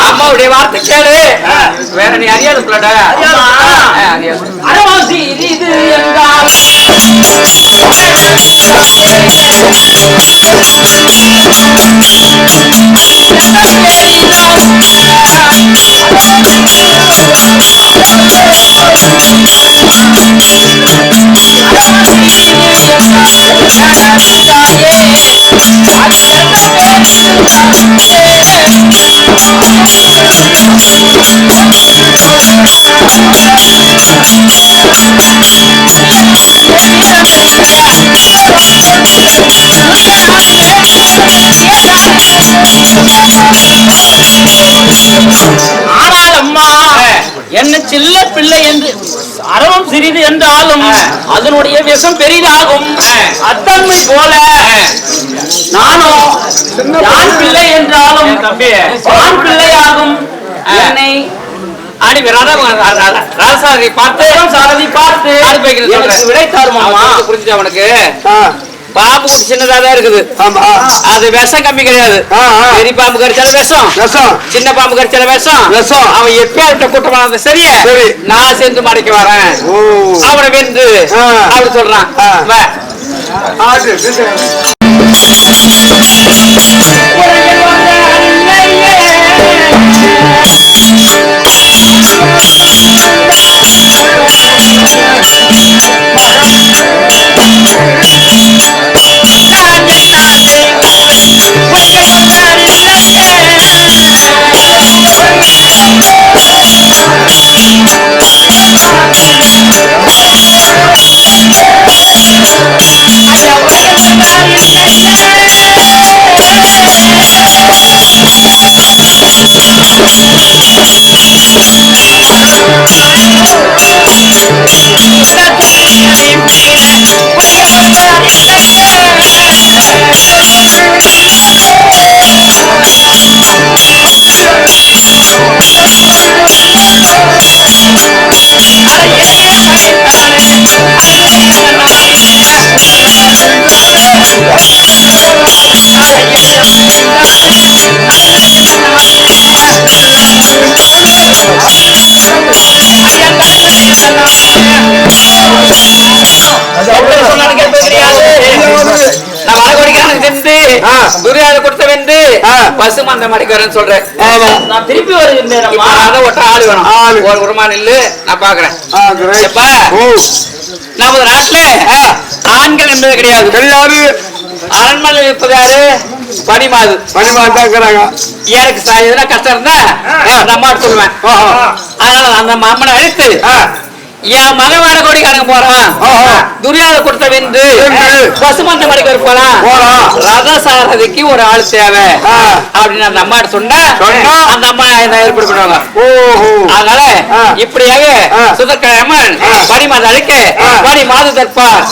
அம்மாவுடைய வார்த்தை கேளு. வேற நீ அறியாது அரவாசி இது என்றால் ஆனால் அம்மா என்ன சில்ல பிள்ளை என்று அறவும் சிறிது என்றாலும் அதனுடைய விஷம் பெரிதாகும். அத்தன்மை போல நானும் ஆண் பிள்ளை என்றாலும் ஆண் பிள்ளையாகும். என்னை ராசாரதி பார்த்து விடை தருமா? புரிஞ்சு அவனுக்கு பாம்பு சின்னதாதான் இருக்குது. அது விஷம் கம்மி கிடையாது. பெரிய பாம்பு கடிச்சால விஷம், சின்ன பாம்பு கடிச்சால விஷம். அவன் எப்பேற்ற கூட்டமான சரியா நான் சேர்ந்து மடைக்க வரேன் அவனை வென்று அப்படி சொல்றான். பசு மந்த மடிக்கிறேன்னு சொல்றேன். நான் திருப்பி வருகிறேன். ஆள் வேணும். ஒரு குருமான இல்ல நான் பாக்குறேன். நமது நாட்டுல ஆண்கள் என்பது கிடையாது. எல்லாரும் அரண்மனை இருப்பது யாரு? பனிமாது தான் இருக்கிறாங்க. எனக்கு எதுனா கஷ்டம் இருந்தா அந்த அம்மா சொல்லுவேன். அதனால அந்த அம்மனை அழைத்து என் மகவான கோடிக்காரங்க போறான், துரியாத கொடுத்த வென்று பசுமந்த மடிக்க போலாம், ரத சாரதிக்கு ஒரு ஆள் தேவை அப்படின்னு அந்த அம்மா சொன்னா அந்த அம்மா ஏற்பாடு பண்ணுவாங்க. அதனால இப்படியாக சுதக்கிழமன் பனிமாத அழைக்க பனிமாத தற்பார்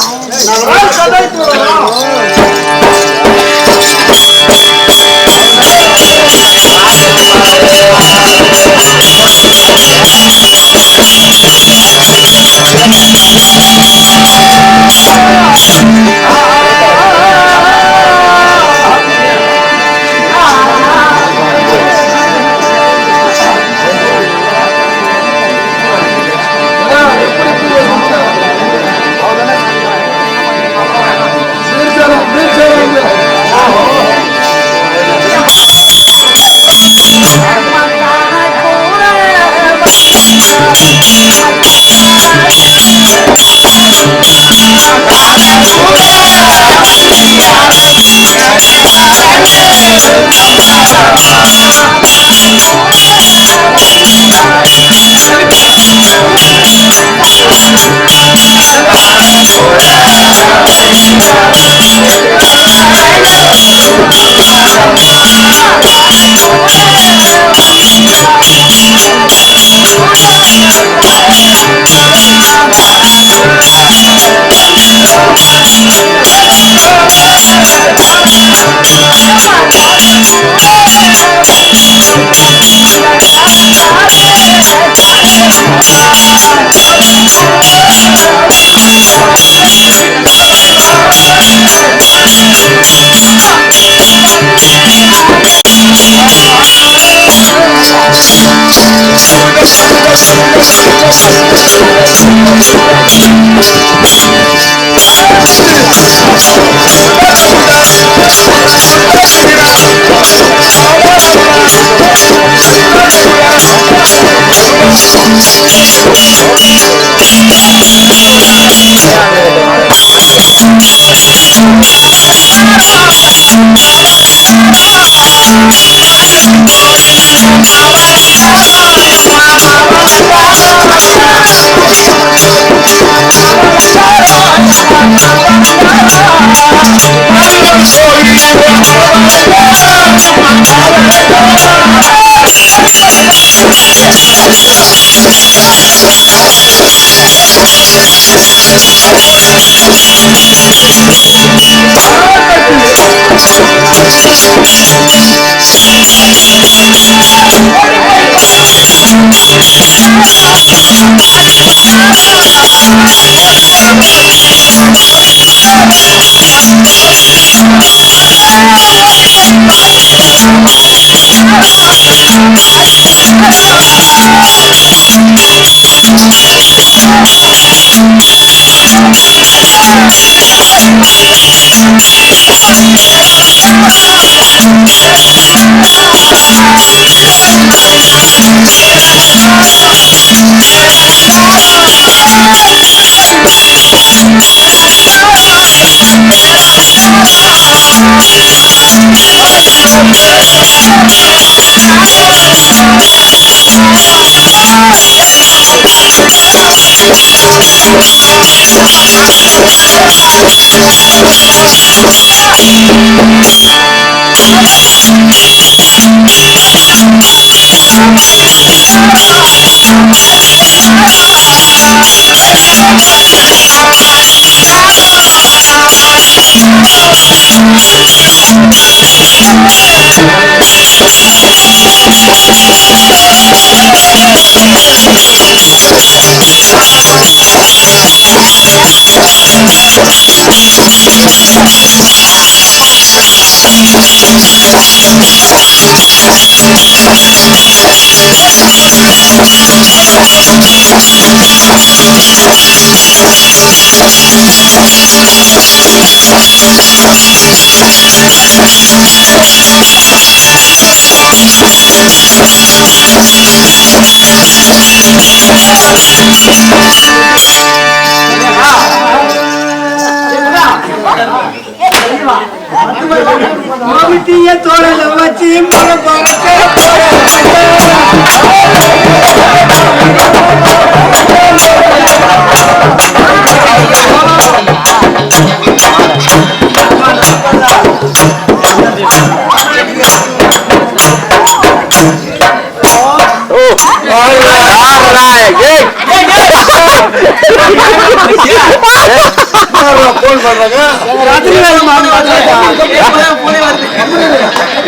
தோழல வச்சு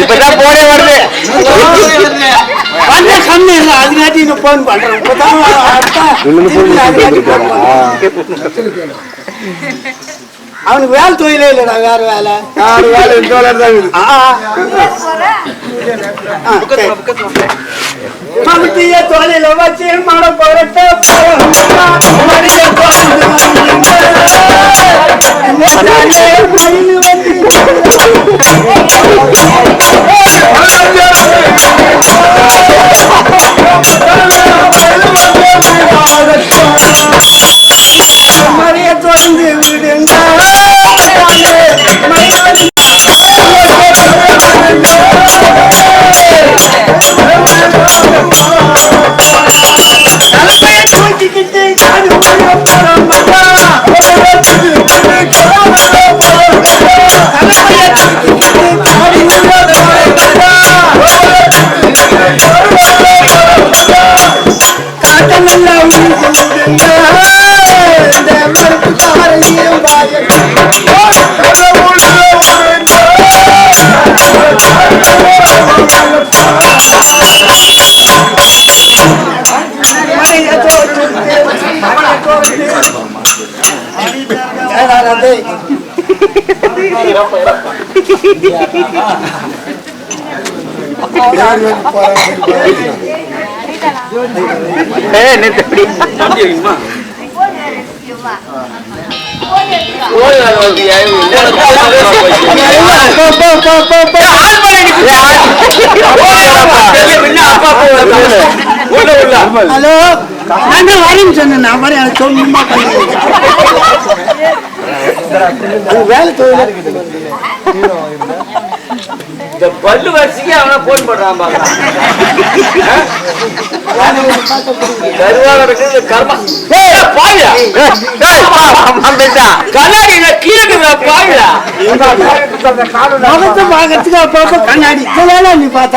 இப்பதான் போனே வருது. கம்மி இல்லை அதுக்காட்டி போன் பண்றேன். அவனுக்கு வேலை தொழிலே இல்லடா, வேற வேலை மம்திய தொழில வச்சு மட போறட்ட மறைய தொடர்ந்து விடுங்க காட்டல ஹலோ நான் வரேன்னு சொன்னேன். நான் வரேன் சும்மா வேலை தொழில் இந்த பல்லு வரிசைக்கு அவனா போன் பண்றான் பாருங்க. கண்ணாடி கீழே பாவியா முகத்தை பாக்கிறதுக்கு அப்பப்ப கண்ணாடி நீ பார்த்த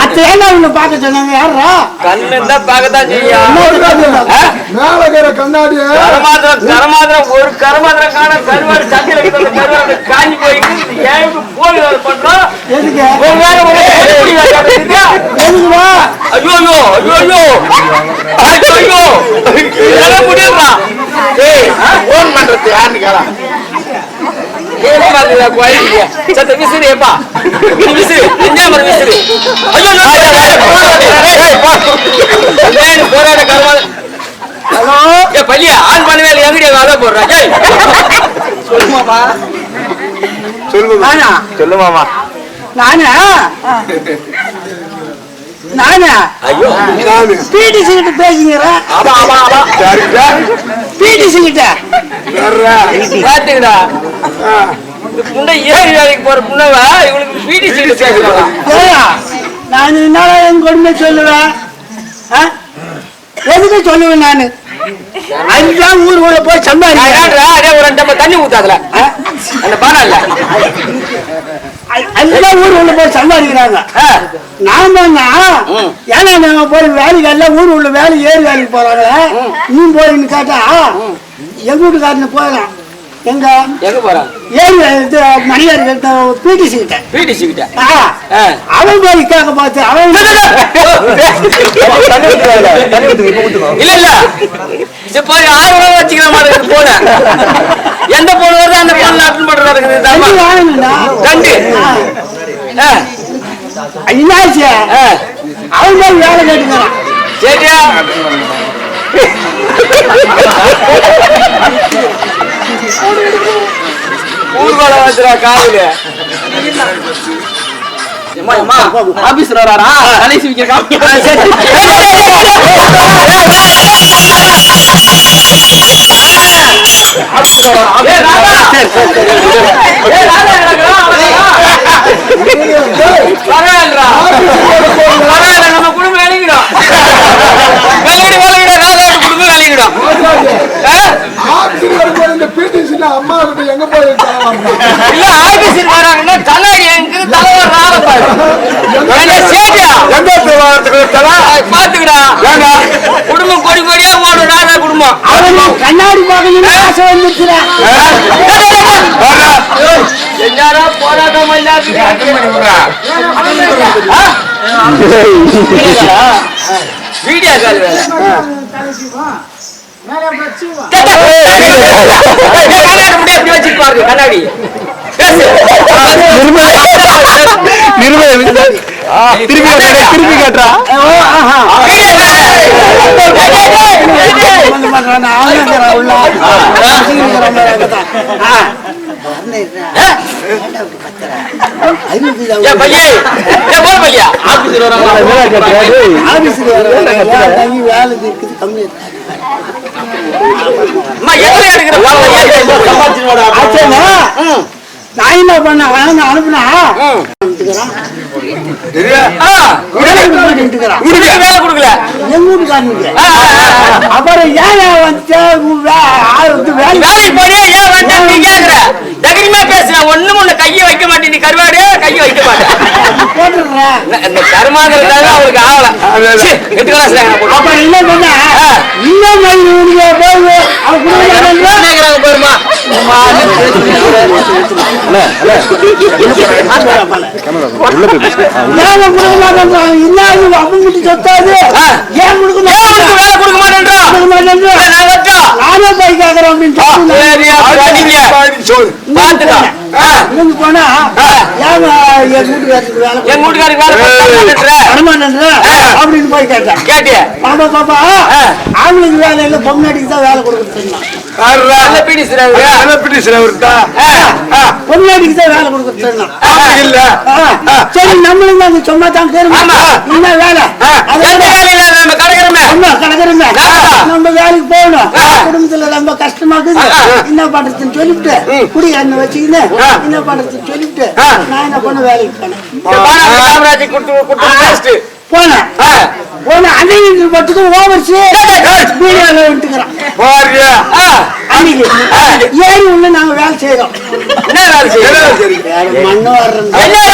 அத்தையெல்லாம் அவங்க பார்க்க சொன்னாங்க. யாரா கண்ணு தான் பார்க்கத்தான் செய்யும். கண்ணாடி கரமாத்திரம் ஒரு கரமாத்திரம் காண கருவாடு சந்தையில கருவாடு காஞ்சி போயிட்டு போய் பண்றோம். முடியுமா போன் பண்றது யாருன்னு கேளா விசிறிப்பா விசிறு விசிறு போராட கருவாடு. ஹலோ பள்ளியா ஆன் பண்ணவே எங்கடியா வேலை போடுறேன். சொல்லுமாமா சொல்லுமாமா நானா பிடிசி கிட்ட பேசுங்கிறேன். பிடிசி கிட்ட பாத்துக்கடா முன்ன ஏறி வேலைக்கு போற முன்னவ இவனுக்கு பிடிசி கிட்ட பேசுறாங்க. நான் என்னால என் கொடுமை சொல்லுவேன். எதுக்கு சொல்லுவேன் நானு அதுதான் ஊருக்குள்ள போய் சம்பாதிக்கிறேன். ஒரு நம்ம தண்ணி ஊத்தாதுல அந்த பாடல்ல அதுதான் ஊருக்குள்ள போய் சம்பாதிக்கிறாங்க. நாம ஏன்னா நாங்க போய் வேலைக்கு எல்லாம் ஊர் உள்ள வேலை ஏறி வேலைக்கு போறாங்க. நீ போறீங்கன்னு கேட்டா எங்க வீட்டுக்காரன்னு போயிடலாம். எங்க எங்க போறான் ஏறி மணியார் பிடிசி கிட்ட பிடிசி கிட்ட அவன் போய் கேட்க பார்த்து அவன் இல்ல இல்ல போய் 1000 ரூபாய் வச்சுக்கிற மாதிரி போன எந்த போன் வருது அந்த போன்ல அட்டன் பண்றதா இருக்குது. என்னாச்சு அவன் போய் வேலை கேட்டுக்கிறான். சரியா ஊர்வலம் வச்சுரா காலையில ஆபீஸ்ல வராரா கடைசி நம்ம குடும்பம் விளங்கிடும் குடும்பம் விளங்கிடும். அம்மா எங்க போய் இல்ல ஆபீஸுக்கு வராங்கன்னா தலைவர் எங்க தலைவர் பாத்துக்கடா குடும்பம் கொடி கொடியா ஓடும் ராஜா குடும்பம். கண்ணாடி பார்க்கணும் ஆசை வந்துச்சுடா. எல்லாரா போராட்டம் வீடியோ கால் வேலை வச்சுப்பாரு கண்ணாடி திருப்பி கேட்டா நான் என்ன பண்ண அனுப்புனா எங்க வீட்டுக்காரனுக்கு அப்புறம் ஏன் பேசுற ஒண்ணும் ஒண்ணு கையை வைக்க மாட்டேன். நீ கருவாடு கையை வைக்க மாட்டேன் கருமாங்கிறதுக்காக அவருக்கு ஆகல. அப்புறம் என்ன பண்ண இன்னும் போயிருமா அவங்க சொத்தாது ஏன் கொடுக்க மாட்டேன் நானே போய் கேக்குறேன் அப்படின்னு போனா என் வீட்டுக்காரருக்கு அப்படின்னு போய் கேட்டேன் பாப்பா பாப்பா ஆம்பளைக்கு வேலை இல்லை பொம்னாட்டிக்கு தான் வேலை கொடுக்குறேன் பொம்னாட்டிக்கு தான் வேலை கொடுக்குறேன் சரி நம்மளும் அங்க சும்மா தான் என்ன வேலை கிடக்குறமே நம்ம வேலைக்கு போகணும் குடும்பத்துல ரொம்ப கஷ்டமா இருக்குது என்ன பண்றதுன்னு சொல்லிட்டு குடி எண்ணெய் வச்சுக்கின்னு என்ன பண்றதுன்னு சொல்லிட்டு நான் என்ன பண்ண வேலைக்கு போனேன் போன அன்னைக்கு மட்டும் ஓவர்ச்சு அன்னைக்கு ஏறி உள்ள நாங்க வேலை செய்யறோம் மண்ணு வர்றோம்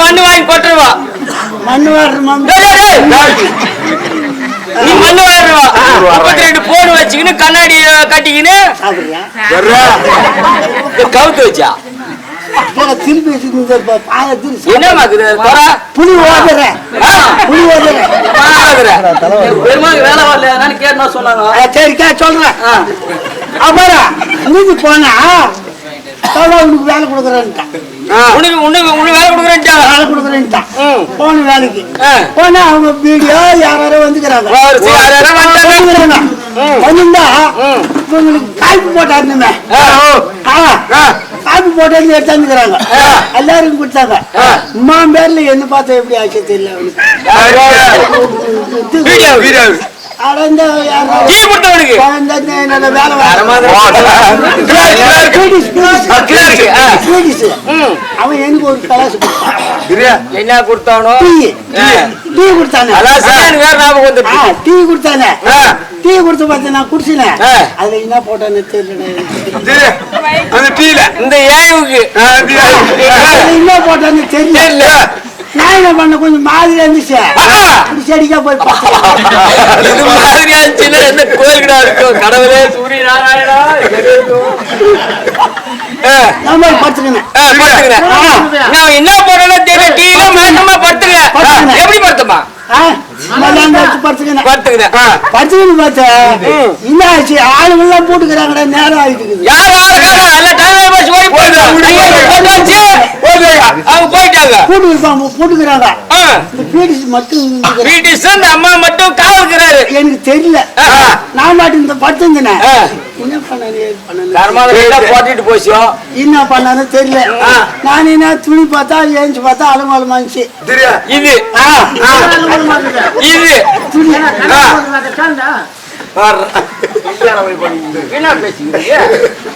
மண்ணு வாங்கி போட்டுருவா மண்ணு வர்றோம் நீ மண்ணு வாங்கிடுவா 32 போன் வச்சுக்கின்னு கண்ணாடி கட்டிக்கின்னு கவுத்து வச்சா திருப்பி என்ன புளி ஓதுற வேலை வரல கேட்டா சொன்னாங்க சரிக்கா சொல்றேன் அப்புறம் நீங்க போனா உனக்கு வேலை கொடுக்குறேன்ட்டான் வேலை கொடுக்குறேன்ட்டான் போன வேலைக்கு போனா அவங்க வீடியோ யாரோ வந்துக்கிறாங்க வந்துருந்தா உங்களுக்கு காய்ப்பு போட்டாருந்துமே காப்பி போட்டு எடுத்தாந்துக்கிறாங்க எல்லாருக்கும் கொடுத்தாங்க அம்மா பேர்ல என்ன பார்த்தா எப்படி ஆச்சு தெரியல அவன் எனக்கு ஒரு கலாசு என்ன கொடுத்தானோ டீ கொடுத்தானே டீ கொடுத்தானே டீ கொடுத்து பார்த்து நான் குடிச்சினேன் அதுல என்ன போட்டான்னு தெரியல இந்த ஏவுக்கு என்ன போட்டான்னு தெரியல நான் என்ன பண்ண கொஞ்சம் மாதிரியா இருந்துச்சு செடிக்கா போய் மாதிரியா இருந்துச்சுன்னா என்ன கோயில்களா இருக்கும் கடவுளே சூரிய நாராயணா நான் போய் படுத்துக்கினேன் நான் என்ன போறேன்னு தெரியல டீல மேட்டமா படுத்துக்கிறேன் எப்படி படுத்தமா ஆளுங்கெல்லாம் போட்டுக்கிறாங்கடா நேரம் ஆயிட்டு போட்டுக்கிறாங்க அம்மா மட்டும் காவல்கிறாரு எனக்கு தெரியல நான் மாட்டு இந்த படுத்துங்க என்ன போட்டுட்டு போச்சோ என்ன பண்ணான்னு தெரியல நான் என்ன துணி பார்த்தா ஏஞ்சி பார்த்தா அலமாலமாச்சு இது இது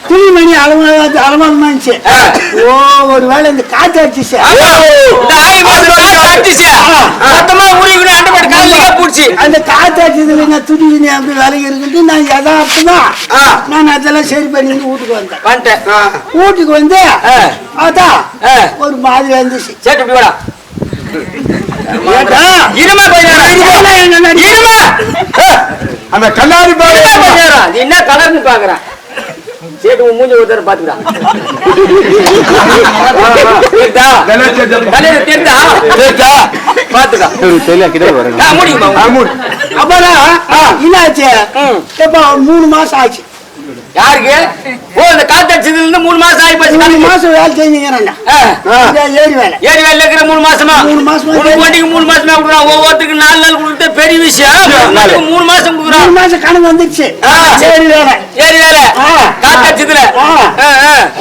துணிமணி அலமாலமாச்சு ஓ ஒரு வேலை இந்த காத்து அடிச்சு அந்த காத்து அடிச்சதுல நான் துணி அப்படி வேலைக்கு இருக்குன்னு நான் யதார்த்தமா நான் அதெல்லாம் சரி பண்ணி வீட்டுக்கு வந்தேன் வீட்டுக்கு வந்து அதான் ஒரு மாதிரி வந்துச்சு அந்த கண்ணாடி என்ன கலர்னு பாக்குறான் சேட்டு மூஞ்சி ஒருத்தர் பாத்துக்கிறான் என்னாச்சு 3 மாசம் ஆச்சு யாருக்கு ஓ இந்த காத்தடிச்சதுல இருந்து 3 மாசம் ஆகி போச்சு 3 மாசம் வேலை செஞ்சீங்கறாங்க ஏரி வேலை இருக்கிற 3 மாசமா 3 மாசமா போட்டிக்கு 3 மாசமா குடுறான் ஒவ்வொருத்துக்கு 4 நாள் கொடுத்து பெரிய விஷயம் 3 மாசம் குடுறான் 3 மாசம் கணக்கு வந்துச்சு ஏரி வேலை காத்தடிச்சதுல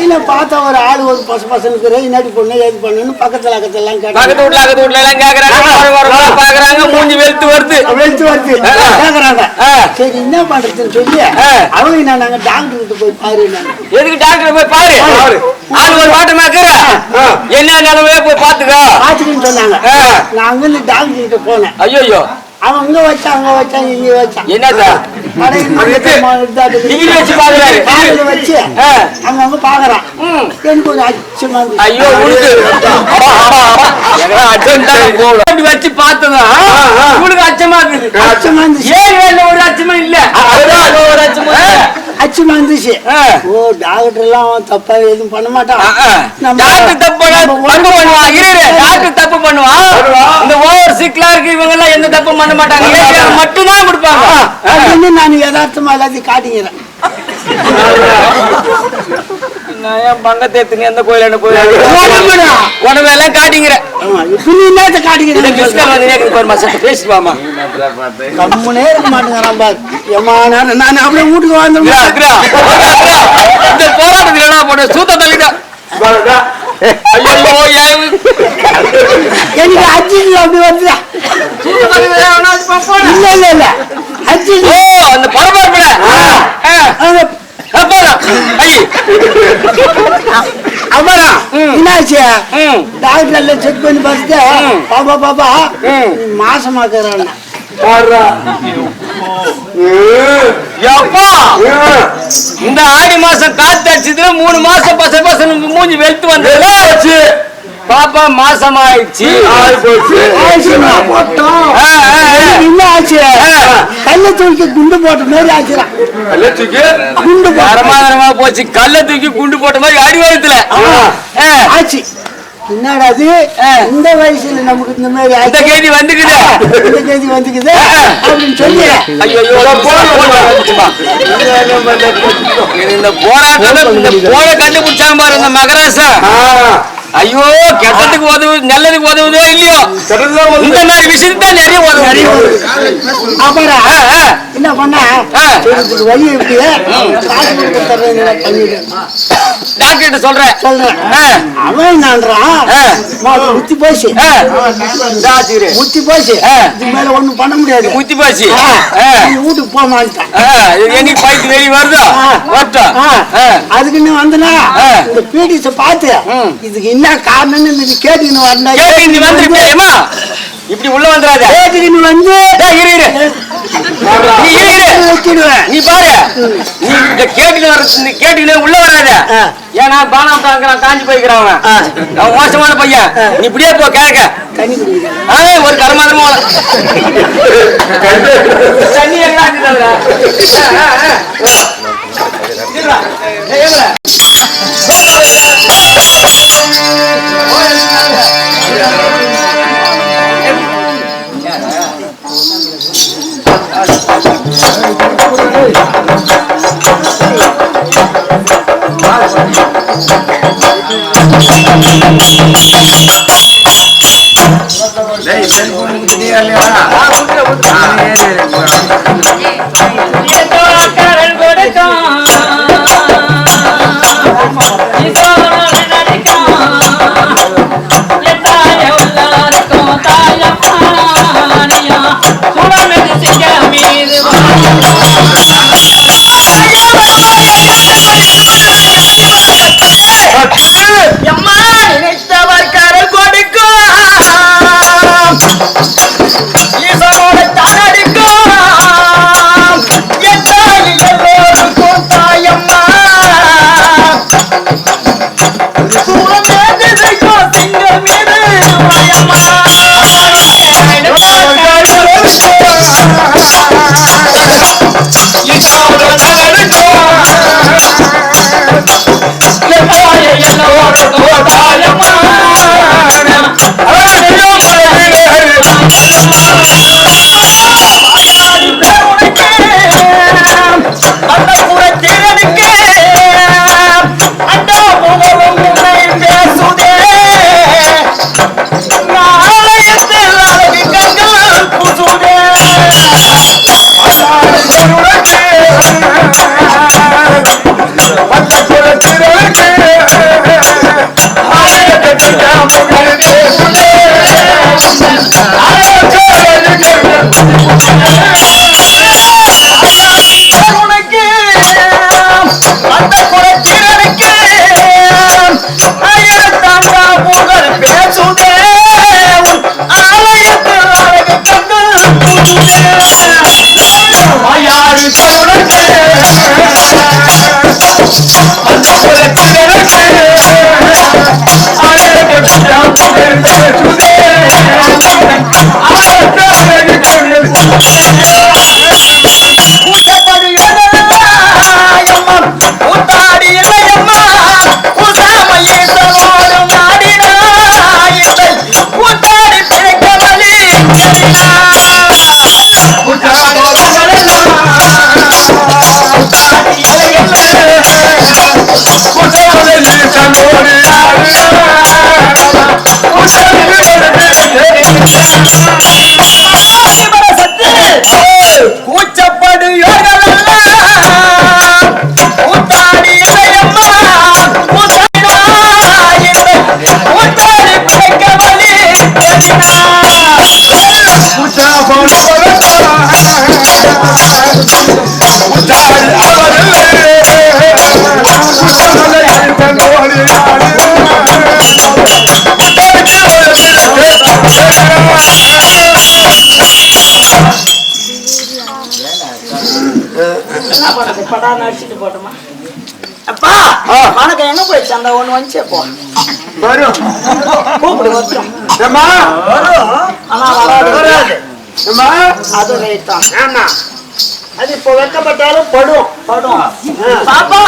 இல்ல பார்த்தா ஒரு ஆளு ஒரு பசனுக்கு இன்னாடி பொண்ணு ஏது பண்ணனும் பக்கத்துல எல்லாம் கேட்டாங்க பக்கத்து வீட்ல எல்லாம் கேக்குறாங்க பாக்குறாங்க மூஞ்சி வெளுத்து வருது கேக்குறாங்க சரி என்ன பண்றதுன்னு சொல்லி அவங்க நாங்க டாக்டர் கிட்ட போய் பாரு எதுக்கு டாக்டர் போய் பாரு ஆளு ஒரு வாட்டமா இருக்கிற என்ன நிலைமையே போய் பாத்துக்கன்னு சொன்னாங்க நான் அங்க இருந்து டாக்டர் கிட்ட போனேன் ஐயோ அவன் அங்க வச்சான் இங்க வச்சான் என்னதா டிகிரி வச்சு பாக்குறாரு. வச்சு அங்க பாக்குறான். எனக்கு ஒரு அச்சமா ஐயோ வச்சு பார்த்ததா உங்களுக்கு அச்சமா இருக்குது. அச்சமா இருந்துச்சு. ஏழு ஒரு அச்சமா இல்ல, ஒரு அச்சமா இருந்துச்சு. ஓ டாக்டர் எல்லாம் தப்பா எதுவும் பண்ண மாட்டான். டாக்டர் தப்பு பண்ணுவான். டாக்டர் தப்பு பண்ணுவான். இந்த ஓவர் சிக்லா இருக்கு இவங்க எல்லாம் எந்த தப்பு பண்ண மாட்டாங்க. மட்டும் தான் கொடுப்பாங்க. நான் யதார்த்தமா எல்லாத்தையும் காட்டிக்கிறேன். நான் பங்கத்தேத்துங்க எந்த கோயில் என்ன கோயில் உடம்பு எல்லாம் காட்டிங்கிறேன். பேசுவாமா கம்முனே இருக்க மாட்டேங்கிறான் பாரு. நான் அப்படியே வீட்டுக்கு வாழ்ந்துருவேன். இந்த போராட்டத்தில் என்ன போட சூத்த தள்ளிட்டா எனக்கு அஜி அப்படி வந்துடா. இல்ல இல்ல இல்ல அஜி அந்த பரபரப்புல அமரா என்னாச்சு? டாக்டர் எல்லாம் செக் பண்ணி பார்த்துட்டு பாப்பா பாப்பா மாசமாக்குறான். இந்த ஆடி மாசம் காத்து அடிச்சதுல 3 மாசம் பச பசங்க மூஞ்சி வெளுத்து வந்து பாப்பா மாசம் ஆயிடுச்சு. என்ன ஆச்சு? கல்ல தூக்கி குண்டு போட்ட மாதிரி ஆச்சுறான். குண்டு பரமாதரமா போச்சு. கல்ல தூக்கி குண்டு போட்ட மாதிரி அடிவாரத்துல ஆச்சு. என்னடா அது இந்த வயசுல நமக்கு இந்த மாதிரி இந்த கேதி வந்துக்குது, இந்த கேதி வந்துக்குது அப்படின்னு சொல்லி இந்த போராட்டம் இந்த போல கண்டுபிடிச்சாம பாரு இந்த மகராசா. ஐயோ கெட்டதுக்கு உதவு நல்லதுக்கு உதவுதோ இல்லையோ இந்த மாதிரி விஷயத்துக்கு தான் நிறைய உதவு. அப்புறம் என்ன பண்ண வழி எப்படி டாக்டர் சொல்றேன் அவன் நான்றான் முத்தி போச்சு முத்தி போச்சு. இது மேல ஒண்ணும் பண்ண முடியாது. முத்தி போச்சு வீட்டுக்கு போக மாட்டான். என்னைக்கு பைக்கு வெளியே வருதோ அதுக்கு நீ வந்தனா இந்த பீடிஸ பார்த்து இதுக்கு என்ன காரணம்னு கேட்டுக்கின்னு வந்தா இப்படி உள்ள வந்துடாத. கேட்டுக்கின்னு வந்து நீ பாரு நீ இந்த கேட்டுக்கிட்டு உள்ள வராத. ஏன்னா பானம் காஞ்சி போய்க்கிறான் அவன் மோசமான பையன். நீ இப்படியே போ கேட்க ஒரு கரமாதமா தண்ணி எல்லாம் Ayar அப்பா உனக்கு எங்க போயிடுச்சு அந்த ஒண்ணு வந்துச்சு போ கூப்பிடு வச்சோம் ஆனா வராது அது ரைட் தான் அது இப்போ வைக்கப்பட்டாலும் படும் பாப்பா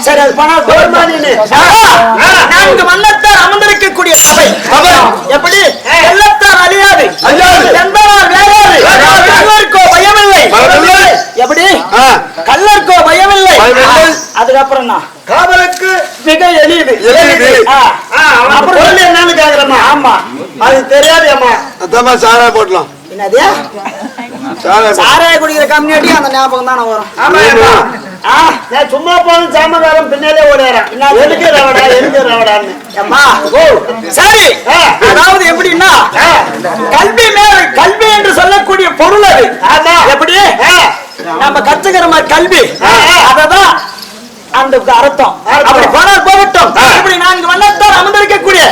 சரி அது பணம் நான்கு மன்னத்தார் அமர்ந்திருக்கக்கூடிய சபை எப்படி வெள்ளத்தார் அழியாது எந்தவார் வேறாது கல்லர்க்கோ பயமில்லை எப்படி கல்லர்க்கோ பயமில்லை அதுக்கப்புறம் காவலுக்கு மிக எளிது அப்புறம் சொல்லி என்னன்னு கேக்குறமா ஆமா அது தெரியாது அம்மா அதாம்மா சாராய போடலாம் என்னது சாராய குடிக்கிற கம்யூனிட்டி அந்த ஞாபகம் தானே வரும் நான் சும்மா போன சாமகாரம் பின்னாலே ஓடுறேன் எதுக்கு ரவடான்னு அம்மா சரி அதாவது எப்படின்னா கல்வி என்று சொல்லக்கூடிய பொருள் அது எப்படி நம்ம கத்துக்கிற மாதிரி கல்வி அததான் அந்த அர்த்தம் அப்படி போனால் போகட்டும் இப்படி நான்கு வண்ணத்தால் அமர்ந்திருக்கக்கூடிய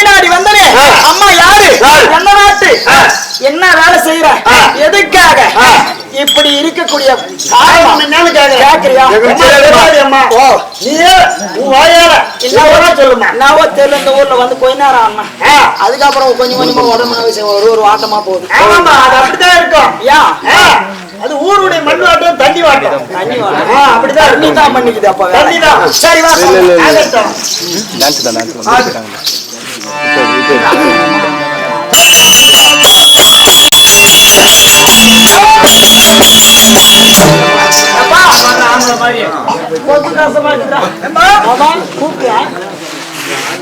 நாடி வந்தனே அம்மா யாரு எந்த நாட்டு என்ன வேலை செய்யற எதுக்காக இப்படி இருக்கக்கூடிய காரணம் என்னன்னு கேக்குறியா சொல்லுமா நான் தெரியல இந்த ஊர்ல வந்து கொஞ்ச நேரம் அம்மா அதுக்கப்புறம் கொஞ்சம் கொஞ்சமா உடம்பு ஒரு வாட்டமா போகுது அப்படிதான் இருக்கும் ஏன் அது ஊருடைய மண் வாட்டம் தண்ணி வாட்டம் அப்படிதான் தண்ணி தான் பண்ணிக்குது அப்ப தண்ணி தான் சரி வா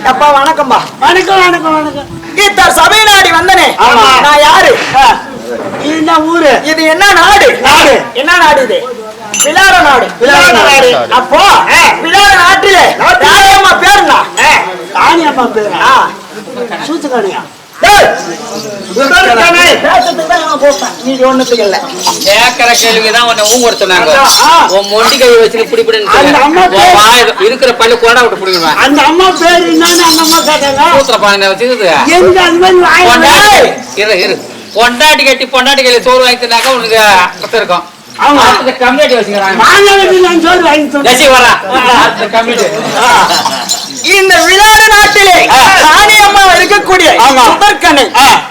அப்பா வணக்கம்பா வணக்கம் வணக்கம் வணக்கம் கீதா சபை நாடி வந்தனே நான் யாரு என்ன ஊரு இது என்ன நாடு என்ன நாடு இது விளாட நாடு அப்போ விளாட நாட்டிலே ராணியம்மா பேருனா ராணியம்மா பேரா சூத்துக்கானியா இருக்கிற பள்ளி கூட விட்டு பிடிக்கணும் அந்த அம்மா பேரு பொண்டாட்டி கட்டி பொண்டாட்டி கையில சோறு வாங்கினாக்கா உனக்கு கஷ்டம் இருக்கும் இந்த விளையாட நாட்டிலே ராணியம்மா இருக்கக்கூடிய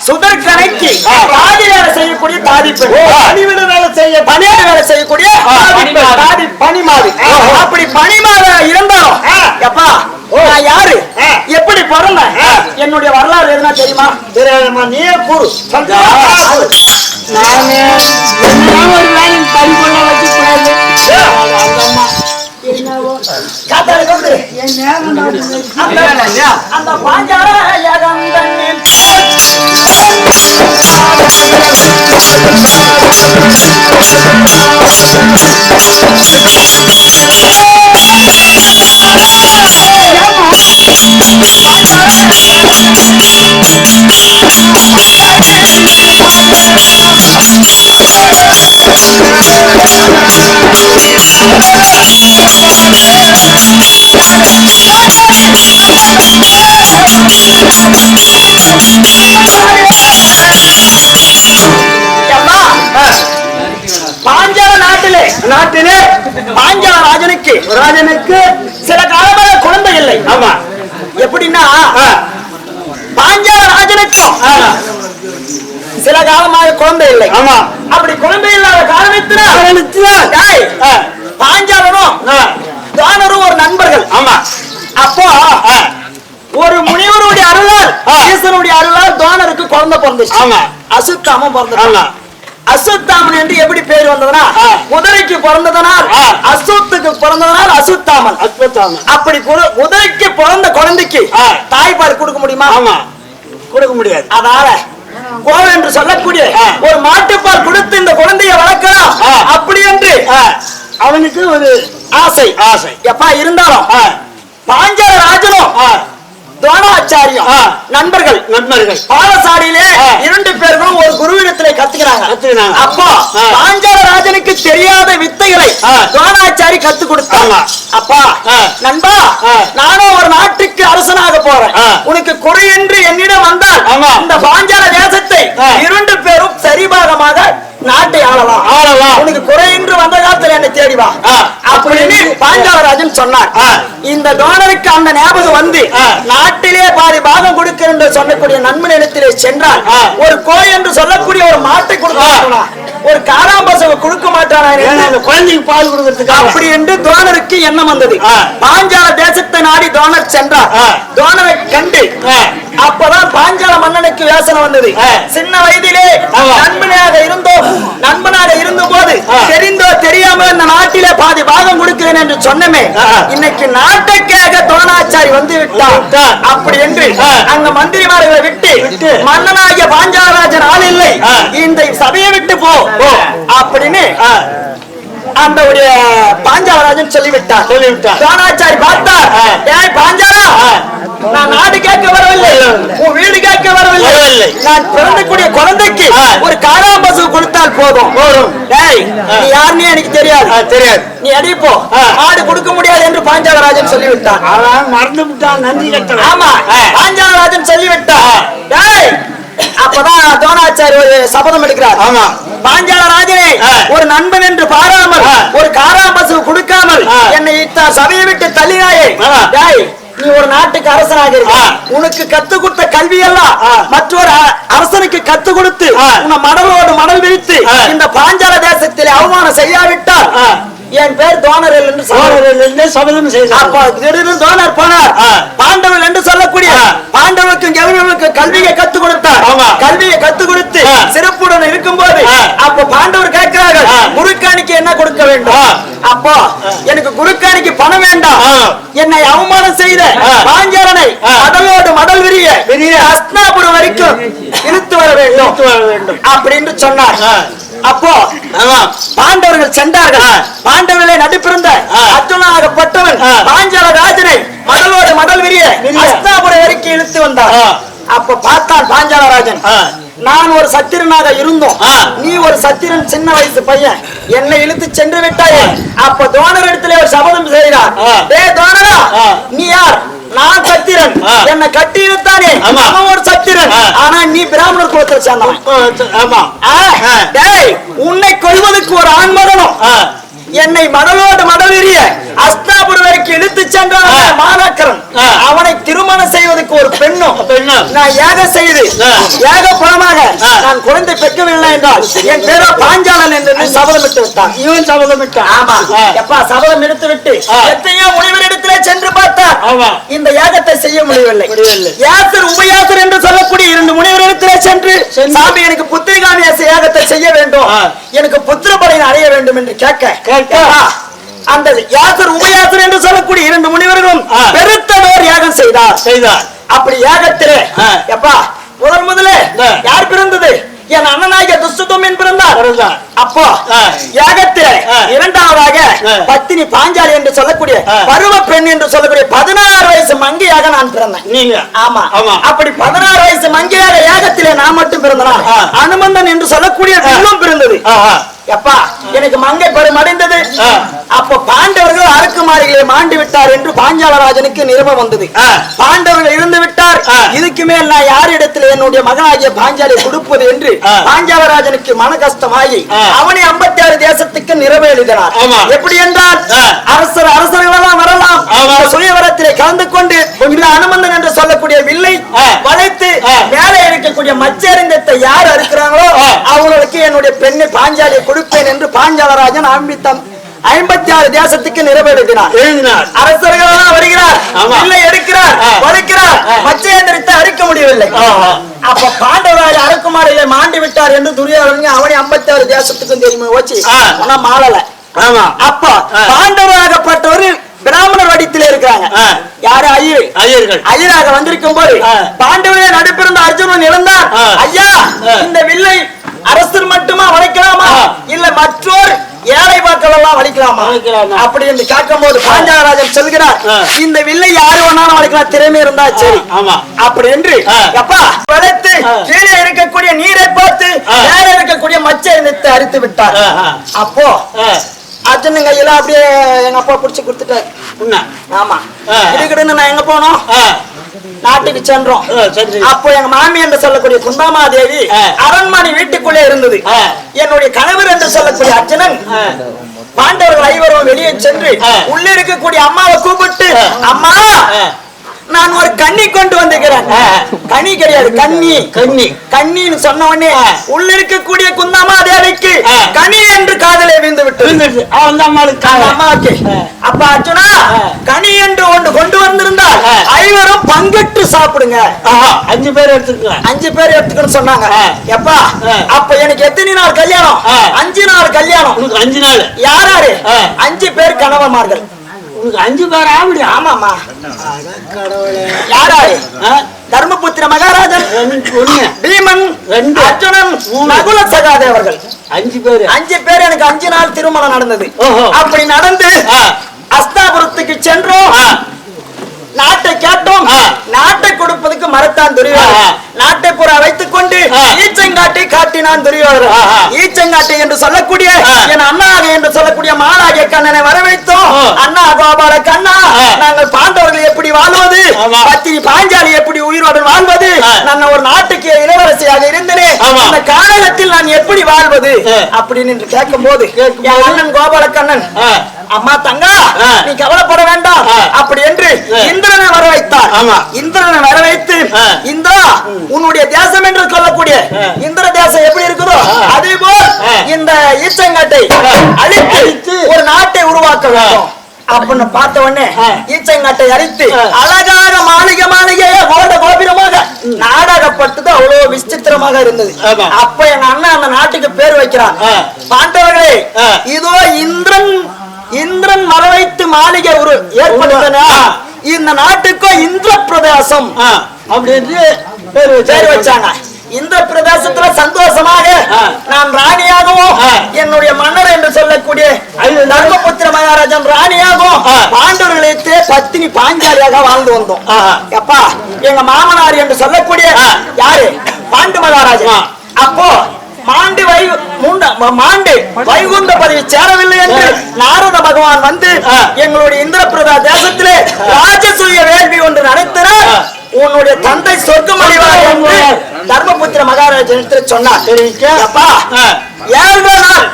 சுதர்கனைக்கு பாதி வேலை செய்யக்கூடிய பணியார வேலை செய்யக்கூடிய பனிமாது அப்படி பனிமாத இருந்தாலும் எப்பா நான் யாரு எப்படி பிறந்த என்னுடைய வரலாறு எதுனா தெரியுமா தெரியாதம்மா நீயே கூறு நானு ஒரு வேலை பணி பண்ண வச்சுக்கூடாது அந்த பாஞ்சார நாட்டிலே பாஞ்சால ராஜனுக்கு சில காலமாக குழந்தை இல்லை. ஆமா எப்படின்னா பாஞ்சால காலமாக குழந்தை இல்லை. ஆமா. அப்படி குழந்தை இல்லாத காரணத்தினால் டேய், பாஞ்சாலனும் தானரும் ஒரு நண்பர்கள். ஆமா. அப்போ ஒரு முனிவருடைய அருளால் ஈசனுடைய அருளால் தானருக்கு குழந்தை பிறந்துச்சு. ஆமா. அசுத்தாமன் பிறந்தாங்க. அசுத்தாமன் என்று எப்படி பேர் வந்ததுன்னா குதிரைக்கு பிறந்ததனால் அசுத்துக்கு பிறந்ததனால் அசுத்தாமன். அப்படி குதிரைக்கு பிறந்த குழந்தைக்கு தாய்ப்பால் கொடுக்க முடியுமா? ஆமா, கொடுக்க முடியாது. அதனால கோவ என்று சொல்லக்கூடிய ஒரு மாட்டுப்பால் கொடுத்து இந்த குழந்தையை வளர்க்கலாம் அப்படி என்று அவனுக்கு ஒரு ஆசை. எப்பா இருந்தாலும் பாஞ்சால ராஜனும் துரோணாச்சாரியம் நண்பர்கள் பாலசாலையிலே 2 பேர்களும் ஒரு குருவிடத்திலே கத்துக்கிறாங்க. அப்போ பாஞ்சால ராஜனுக்கு தெரியாத வித்தைகளை துரோணாச்சாரி கத்து கொடுத்தாங்க. அப்பா நண்பா, நானும் ஒரு நாட்டுக்கு அரசனாக போறேன். உனக்கு குறை என்று என்னிடம் வந்தால் இந்த பாஞ்சால தேசத்தை 2 பேரும் சரிபாகமாக நாட்டை ஆளலாம். உனக்கு குறை என்று வந்த காலத்துல என்னை தேடி வா அப்படின்னு பாஞ்சாலராஜன் சொன்னார். இந்த தோணருக்கு அந்த ஞாபகம் வந்து நாட்டிலே பாதி பாகம் கொடுக்க என்று சொல்லக்கூடிய நண்பன் இடத்திலே சென்றால் ஒரு கோய் என்று சொல்லக்கூடிய ஒரு மாட்டை கொடுக்க, ஒரு காராம்பசவை கொடுக்க மாட்டானா குழந்தைக்கு பால் கொடுக்கறதுக்கு அப்படி என்று தோணருக்கு எண்ணம் வந்தது. பாஞ்சால தேசத்தை நாடி தோணர் சென்றார். தோணரை கண்டு அப்பதான் பாஞ்சால மன்னனுக்கு யோசனை வந்தது. சின்ன வயதிலே நண்பனாக இருந்த போது தெரிந்தோ தெரியாம இந்த நாட்டிலே பாதி பாகம் கொடுக்கிறேன் என்று சொன்னமே, இன்னைக்கு நாட்டுக்காக துரோணாச்சாரி வந்து விட்டார். அப்படி என்று அங்க மந்திரிமார்களை விட்டு மன்னனாகிய பாஞ்சாலராஜன் ஆள் இல்லை, இந்த சபையை விட்டு போ அப்படின்னு அந்த பாஞ்சாலராஜன் சொல்லிவிட்டார். துரோணாச்சாரி பார்த்தார், ஏய் பாஞ்சாலா, நான் நாடு கேட்க வரவில்லை, உன் வீடு கேட்க வரவில்லை, நான் பிறந்தக்கூடிய குழந்தைக்கு ஒரு காராம்பசு கொடுத்தால் போதும். டேய், நீ யாருன்னு எனக்கு தெரியாது, நீ அடிப்போ, ஆடு கொடுக்க முடியாது என்று பாஞ்சாலராஜன் சொல்லிவிட்டார். மறந்து விட்டான், நன்றி கட்டணும். ஆமா, பாஞ்சாலராஜன் சொல்லிவிட்டார். டேய், அப்பதான் துரோணாச்சாரி ஒரு சபதம் எடுக்கிறார். ஆமா, பாஞ்சாலராஜனே, ஒரு நண்பன் என்று பாராமல் ஒரு காராம்பசு கொடுக்காமல் என்னை சபையை விட்டு தள்ளினாயே, நீ ஒரு நாட்டுக்கு அரசனாக இருக்க, உனக்கு கத்து கொடுத்த கல்வி எல்லாம் மற்றொரு அரசனுக்கு கத்து கொடுத்து உன்னை மடலோடு மடல் விழித்து இந்த பாஞ்சால தேசத்திலே அவமானம் செய்யாவிட்டால் என் பேர் தோணர் என்று சபதம் செய்தார். தோணர் போனார். பாண்டவர்கள் என்று சொல்லக்கூடிய பாண்டவருக்கும் கௌரவருக்கும் கல்வியை கத்து கொடுத்தார். கல்வியை கத்து கொடுத்து சிறப்புடன் இருக்கும் போது அப்ப பாண்டவர் கேட்கிறார்கள், குருக்காணிக்கு என்ன கொடுக்க வேண்டும்? அப்போ எனக்கு குருக்காணிக்கு பணம் வேண்டாம், என்னை அவமானம் செய்த பாஞ்சாலனை மடலோடு மடல் விரிய ஹஸ்தினாபுரம் வரைக்கும் இழுத்து வர வேண்டும் அப்படின்னு சொன்னார். அப்போ பாண்டவர்கள் சென்றார்கள். பாண்டவர்களை நடுப்பிருந்த அர்ஜுனாகப்பட்டவன் பாஞ்சால ராஜனை மடலோடு மடல் விரிய ஹஸ்தினாபுரம் வரைக்கும் இழுத்து வந்தார். அப்ப பார்த்தான் பாஞ்சாலராஜன், நான் ஒரு சத்திரனாக இருந்தோம், நீ ஒரு சத்திரன், சின்ன வயசு பையன், என்னை இழுத்து சென்று விட்டாயே. அப்ப தோணர் இடத்துல ஒரு சபதம் செய்கிறார். டே தோணரா, நீ யார்? நான் சத்திரன், என்னை கட்டி இழுத்தானே அவன் ஒரு சத்திரன், ஆனா நீ பிராமணர் குலத்தில் சேர்ந்தவன். உன்னை கொள்வதற்கு ஒரு ஆண்மகனும் என்னை மடலோடு மடல் எறிய ஹஸ்தினாபுரம் வரைக்கும் இழுத்து சென்றான் மாணாக்கரன், அவனை திருமணம் செய்வதற்கு ஒரு பெண்ணும் நான் யாக செய்து யாக பணமாக நான் குழந்தை பெற்கவில்லை என்றால் என் பேரோ பாஞ்சாலன் என்று சபதமிட்டு விட்டான். இவன் சபதமிட்டான். ஆமா, எப்பா சபதம் எடுத்து விட்டு எத்தனையோ முனிவரிடத்திலே சென்று பார்த்தார், இந்த யாகத்தை செய்ய முடியவில்லை. யாசர் உபயாசர் என்று சொல்லக்கூடிய 2 முனிவரிடத்திலே சென்று, சாமி எனக்கு புத்திரிகாமி யாகத்தை செய்ய வேண்டும், எனக்கு புத்திரப்படையை அடைய வேண்டும் என்று கேட்க அந்த யாசர் உபயாசர் என்று சொல்லக்கூடிய 2 முனிவர்களும் பெருத்தனோர் யாகம் செய்தார். அப்படி யாகத்திலே எப்பா முதலே யார் பிறந்தது? என் அண்ணனாகிய துஷ்டதும்னன் பிறந்தார். அப்போ யாகத்திலே 2வதாக பத்தினி பாஞ்சாலி என்று சொல்லக்கூடிய பருவ பெண் என்று சொல்லக்கூடிய 16 வயசு மங்கையாக நான் பிறந்தேன். நீங்க? ஆமா. அப்படி 16 வயசு மங்கையாக யாகத்திலே நான் மட்டும் பிறந்தனா, அனுமந்தன் என்று சொல்லக்கூடிய பெண்ணும் பிறந்தது. எப்பா எனக்கு மங்கை பருவம் அடைந்தது. அப்ப பாண்டவர்கள் அரக்குமாரிகளை மாண்டு விட்டார் என்று பாஞ்சாலராஜனுக்கு நிருபம் வந்தது. பாண்டவர்கள் இருந்து விட்டார், இதுக்கு மேல் நான் யாரிடத்தில் என்னுடைய மகனாகிய பாஞ்சாலை கொடுப்பது என்று பாஞ்சாலராஜனுக்கு மன கஷ்டமாகி அவனை 56 தேசத்துக்கு நிரம்ப எழுதினார். எப்படி என்றால் அரசர்கள் எல்லாம் வரலாம், சுயவரத்திலே கலந்து கொண்டு அனுமந்தன் என்று சொல்லக்கூடிய வில்லை வளைத்து மேலே இருக்க இருக்கக்கூடிய மச்சரிந்தத்தை யார் அறுக்கிறாங்களோ அவங்களுக்கு என்னுடைய பெண்ணை பாஞ்சாலியை கொடுப்பேன் என்று பாஞ்சாலராஜன் 56 தேசத்துக்கு நிறைவேற்றினார். அரசர்கள் வருகிறார், இல்லை எடுக்கிறார், வளைக்கிறார், மச்சேந்திரத்தை அறுக்க முடியவில்லை. அப்ப பாண்டவராஜ அரக்குமாரிலே மாண்டி விட்டார் என்று துரியோதனன் அவனை 56 தேசத்துக்கும் தெரியுமா வச்சு மாளல. அப்ப பாண்டவராகப்பட்டவர் பிராமணர் வடித்திலே இருக்கிறாங்க. யாரு? ஐயராக வந்திருக்கும் போது பாண்டவரே நடுப்பிருந்த அர்ஜுனன் இழந்தார். ஐயா, இந்த வில்லை அரசர் மட்டுமா வளைக்கலாமா, இல்ல மற்றோர் ஏழை மக்கள் எல்லாம் வளைக்கலாமா அப்படி என்று கேட்கும் போது பாஞ்சாலராஜன் சொல்கிறார், இந்த வில்லை யாரு வேணாலும் வளைக்கலாம், திறமை இருந்தா சரி அப்படி என்று அப்பா வளைத்து கீழே இருக்கக்கூடிய நீரை பார்த்து மேலே இருக்கக்கூடிய மச்சை அரித்து விட்டார். அப்போ அர்ஜுனன் கையில அப்படியே எங்க அப்பா புடிச்சு கொடுத்துட்டாரு. ஆமா, இதுக்கிட்டு நான் எங்க போனோம், நாட்டுக்கு சென்றோம். அப்போ எங்க மாமி என்று சொல்லக்கூடிய குந்தாமாதேவி அரண்மனை வீட்டுக்குள்ளே இருந்தது. என்னுடைய கணவர் என்று சொல்லக்கூடிய அர்ஜுனன் பாண்டவர்கள் ஐவரும் வெளியே சென்று உள்ளே இருக்கக்கூடிய அம்மாவை கூப்பிட்டு, அம்மா நான் ஒரு கண்ணி கொண்டு வந்திருக்கிறேன். கனி கிடையாது, கண்ணின்னு சொன்ன உடனே உள்ள இருக்கக்கூடிய குந்தாமாதேவிக்கு கனி என்று காதலே விழுந்து விட்டு அம்மாவுக்கு. அப்ப அர்ஜுனா, கனி என்று ஒன்று கொண்டு வந்திருந்தால் ஐவரும் பங்கிட்டு சாப்பிடுங்க, 5 பேர் எடுத்துக்கணும் சொன்னாங்க. எப்பா அப்ப எனக்கு எத்தனை நாள் கல்யாணம்? 5 நாள் கல்யாணம். 5 நாள் யாரு? 5 பேர் கணவன்மார்கள். 5 பேர்? ஆமாமா. யாராரு? தர்மபுத்திர மகாராஜன், பீமன், அர்ஜுனன், நகுல சகாதேவர்கள். 5 பேர். எனக்கு 5 நாள் திருமணம் நடந்தது. அப்படி நடந்து அஸ்தாபுரத்துக்கு சென்றோம். நாட்டை கேட்டோம். நாட்டை கொடுப்பதற்கு மறத்தான் துரியோதனன். நாட்டை பூரா வைத்துக் கொண்டு ஈச்சங்காட்டை காட்டினான் துரியோதனன். ஈச்சங்காட்டை என்று சொல்லக்கூடிய என் அண்ணாக என்று சொல்லக்கூடிய மாலாகிய கண்ணனை வரவைத்தோம். அண்ணா கோபால கண்ணா, நாங்கள் பாண்டவர்கள் எப்படி வாழ்வது, பத்தினி பாஞ்சாலி எப்படி உயிரோடு வாழ்வது, நான் ஒரு நாட்டுக்கு இளவரசியாக இருந்தேன், அந்த காலகத்தில் நான் எப்படி வாழ்வது அப்படின்னு கேட்கும் போது என் அண்ணன் கோபால கண்ணன், அம்மா தங்கா நீ கவலைப்பட வேண்டாம் அப்படி என்று இந்திரனை வர வைத்தார். இந்திரனை வர வைத்து, இந்திரா உன்னுடைய தேசம் என்று சொல்லக்கூடிய இந்திர தேசம் எப்படி இருக்குதோ அதே போல் இந்த ஈச்சங்காட்டை அழித்து ஒரு நாட்டை உருவாக்க வேண்டும் அப்படின்னு பார்த்த உடனே ஈச்சங்காட்டை அழித்து அழகாக மாளிகையே கோட கோபுரமாக நாடகப்பட்டது அவ்வளவு விசித்திரமாக இருந்தது. அப்ப எங்க அண்ணன் அந்த நாட்டுக்கு பேர் வைக்கிறான், பாண்டவர்களே இதோ இந்திரன் மர வைத்து மாளிகை ஏற்படுத்தினா இந்த நாட்டுக்கோ இந்திர பிரதேசம் அப்படின்னு பேர் வச்சாங்க. இந்த பிரதேசத்துல சந்தோஷமாக நான் ராணியாகவும் என்னுடைய மன்னர் என்று சொல்லக்கூடிய தர்மபுத்திர மகாராஜன் ராணியாகவும் பாண்டவர்களுக்கு பத்தினி பாஞ்சாலியாக வாழ்ந்து வந்தோம். எப்பா எங்க மாமனார் என்று சொல்லக்கூடிய யாரு? பாண்டு மகாராஜன். அப்போ மாண்டு வைகுந்த பதவி சேரவில்லை என்று நாரத பகவான் வந்து எங்களுடைய இந்திரபிரதா தேசத்திலே ராஜசூய வேள்வி ஒன்று நடத்தினார். உன்னுடைய தந்தை சொர்க்கம் அடைவார் என்று தர்மபுத்திர மகாராஜன் சொன்னார். 7 நாள்,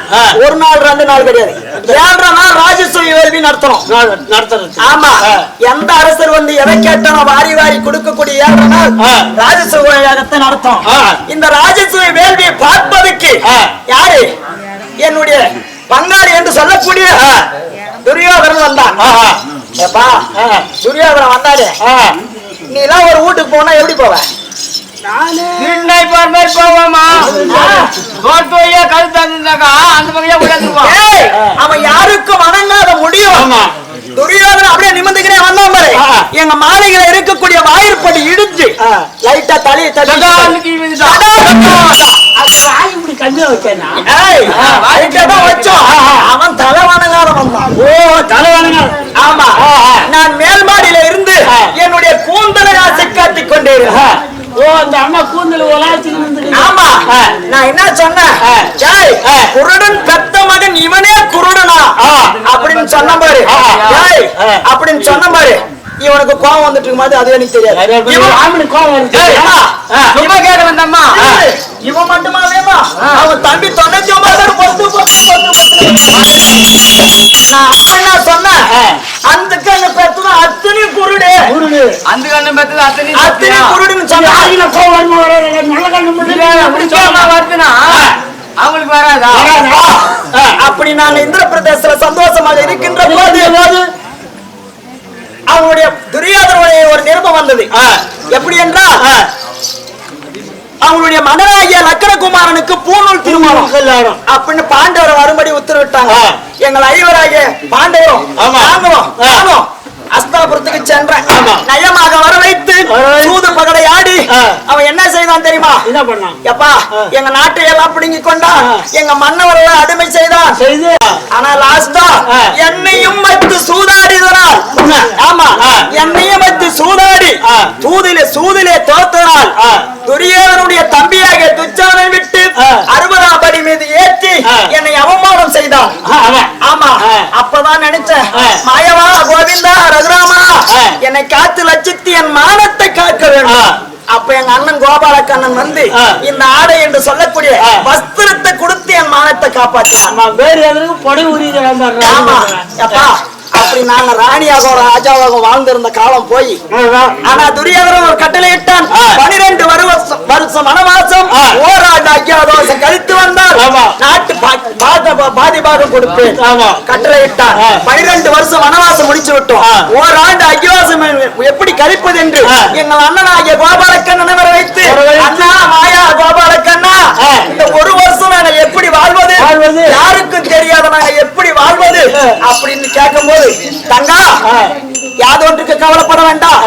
1 நாள் 2 நாள் கிடையாது, 7 நாள் ராஜசூய வேள்வி நடத்தணும். ஆமா, எந்த அரசர் வந்து எதை கேட்டாலும் வாரி வாரி கொடுக்கக்கூடிய 7 நாள் ராஜசூய யாகத்தை நடத்தும். இந்த ராஜசூய வேள்வியை பார்ப்பதற்கு யாரு? என்னுடைய பங்காளி என்று சொல்லக்கூடிய துரியோதனன் வந்தான். துரியோதனன் வந்தாரு, நீ எல்லாம் ஒரு வீட்டுக்கு போனா எப்படி போவ? அவன் யாருக்கும் வணங்காத முடியும். துரியோதனன் அப்படியே நிமிந்துக்கிறேன் வந்தான் பாரு. எங்க மாளிகையில இருக்கக்கூடிய வாயிற்படி இடிச்சு லைட்டா தலையை வச்சோம். அவன் தலை வணங்காத வந்தான். ஓ, தலை வணங்க. ஆமா, நான் மேல் மாடியில இருந்து என்னுடைய கூந்தலை சிக்காட்டி கொண்டே. ஓ, அந்த அண்ணா கூந்தல். ஆமா, நான் என்ன சொன்னேன்? ஜெய் குருடன் பெத்த மகன் இவனே குருடனா அப்படின்னு சொன்ன பாரு. ஜெய் அப்படின்னு சொன்ன பாரு. இவனுக்கு கோவம் வந்துட்டு இருக்கும் போது அது எனக்கு தெரியாது. இவன் மட்டுமா வேமா? அவன் தம்பி 99 நான் என்ன சொன்னேன்? அந்த கண்ணு பெத்தது அத்தனை குருடு. அந்த கண்ணு பத்தது அத்தனை அத்தனை குருடுன்னு சொன்னா ஆகில கோவம் வருமா வராது நல்ல கண்ணு மட்டும் அப்படி சொன்னா வருதுன்னா அவங்களுக்கு வராதா? அப்படி நான் இந்திர பிரதேசத்துல சந்தோஷமாக இருக்கின்ற போது அவனுடைய துரியோதனுடைய ஒரு நிருபம் வந்தது. எப்படி என்றால் அவங்களுடைய மகனாகிய லக்கணகுமாரனுக்கு பூநூல் திருமணம் அப்படின்னு பாண்டவர் வரும்படி உத்தரவிட்டாங்க. எங்கள் ஐவராகிய பாண்டவரும் நானும் அஸ்தாபுரத்துக்கு சென்றேன். நயமாக வர வைத்து சூது பகடை ஆடி அவன் என்ன செய்தான் தெரியுமா? என்ன பண்ணான்? எப்பா எங்க நாட்டை எல்லாம் பிடுங்கி கொண்டா, எங்க மன்னவர்களை அடிமை செய்தான். ஆனா லாஸ்டா என்னையும் வைத்து சூதாடிதனால், ஆமா என்னையும் வைத்து சூதாடி சூதிலே தோத்தனால் துரியோதனுடைய தம்பியாக துச்சாதனை விட்டு 60ஆம் படி மீது ஏற்றி என்னை அவமானம் செய்தான். ஆமா அப்பதான் நினைச்சேன், மாயவா கோவிந்தா ரகுராமா என்னை காத்து லட்சித்து என் மானத்தை காக்க வேண்டும். அப்ப எங்க அண்ணன் கோபாலக்கண்ணன் வந்து இந்த ஆடை என்று சொல்லக்கூடிய வஸ்திரத்தை கொடுத்து என் மானத்தை காப்பாற்றினான். வேறு எதற்கு படை உரிய அப்பா அப்படி நாங்க ராணியாக ஒரு ராஜாவாக வாழ்ந்திருந்த காலம் போய், ஆனா துரியோதனன் ஒரு கட்டளையிட்டான். 12 வருஷம் வனவாசம் ஓராண்டு அஜ்ஞாதவாசம் கழித்து வந்தார். நாட்டு பாதி பாகம் கொடுப்பேன் கட்டளையிட்டான். 12 வருஷம் வனவாசம் முடிச்சு விட்டோம். ஓராண்டு அஜ்ஞாதவாசம் எப்படி கழிப்பது என்று எங்கள் அண்ணனாகிய கோபாலக்கண்ணனை வர வைத்து, அண்ணா மாயா கோபாலக்கண்ணா இந்த ஒரு வருஷம் நாங்க எப்படி வாழ்வது, யாருக்கும் தெரியாத நாங்க எப்படி வாழ்வது அப்படின்னு கேட்கும் போது, தங்கா யாதொன்றுக்கு கவலைப்பட வேண்டாம்,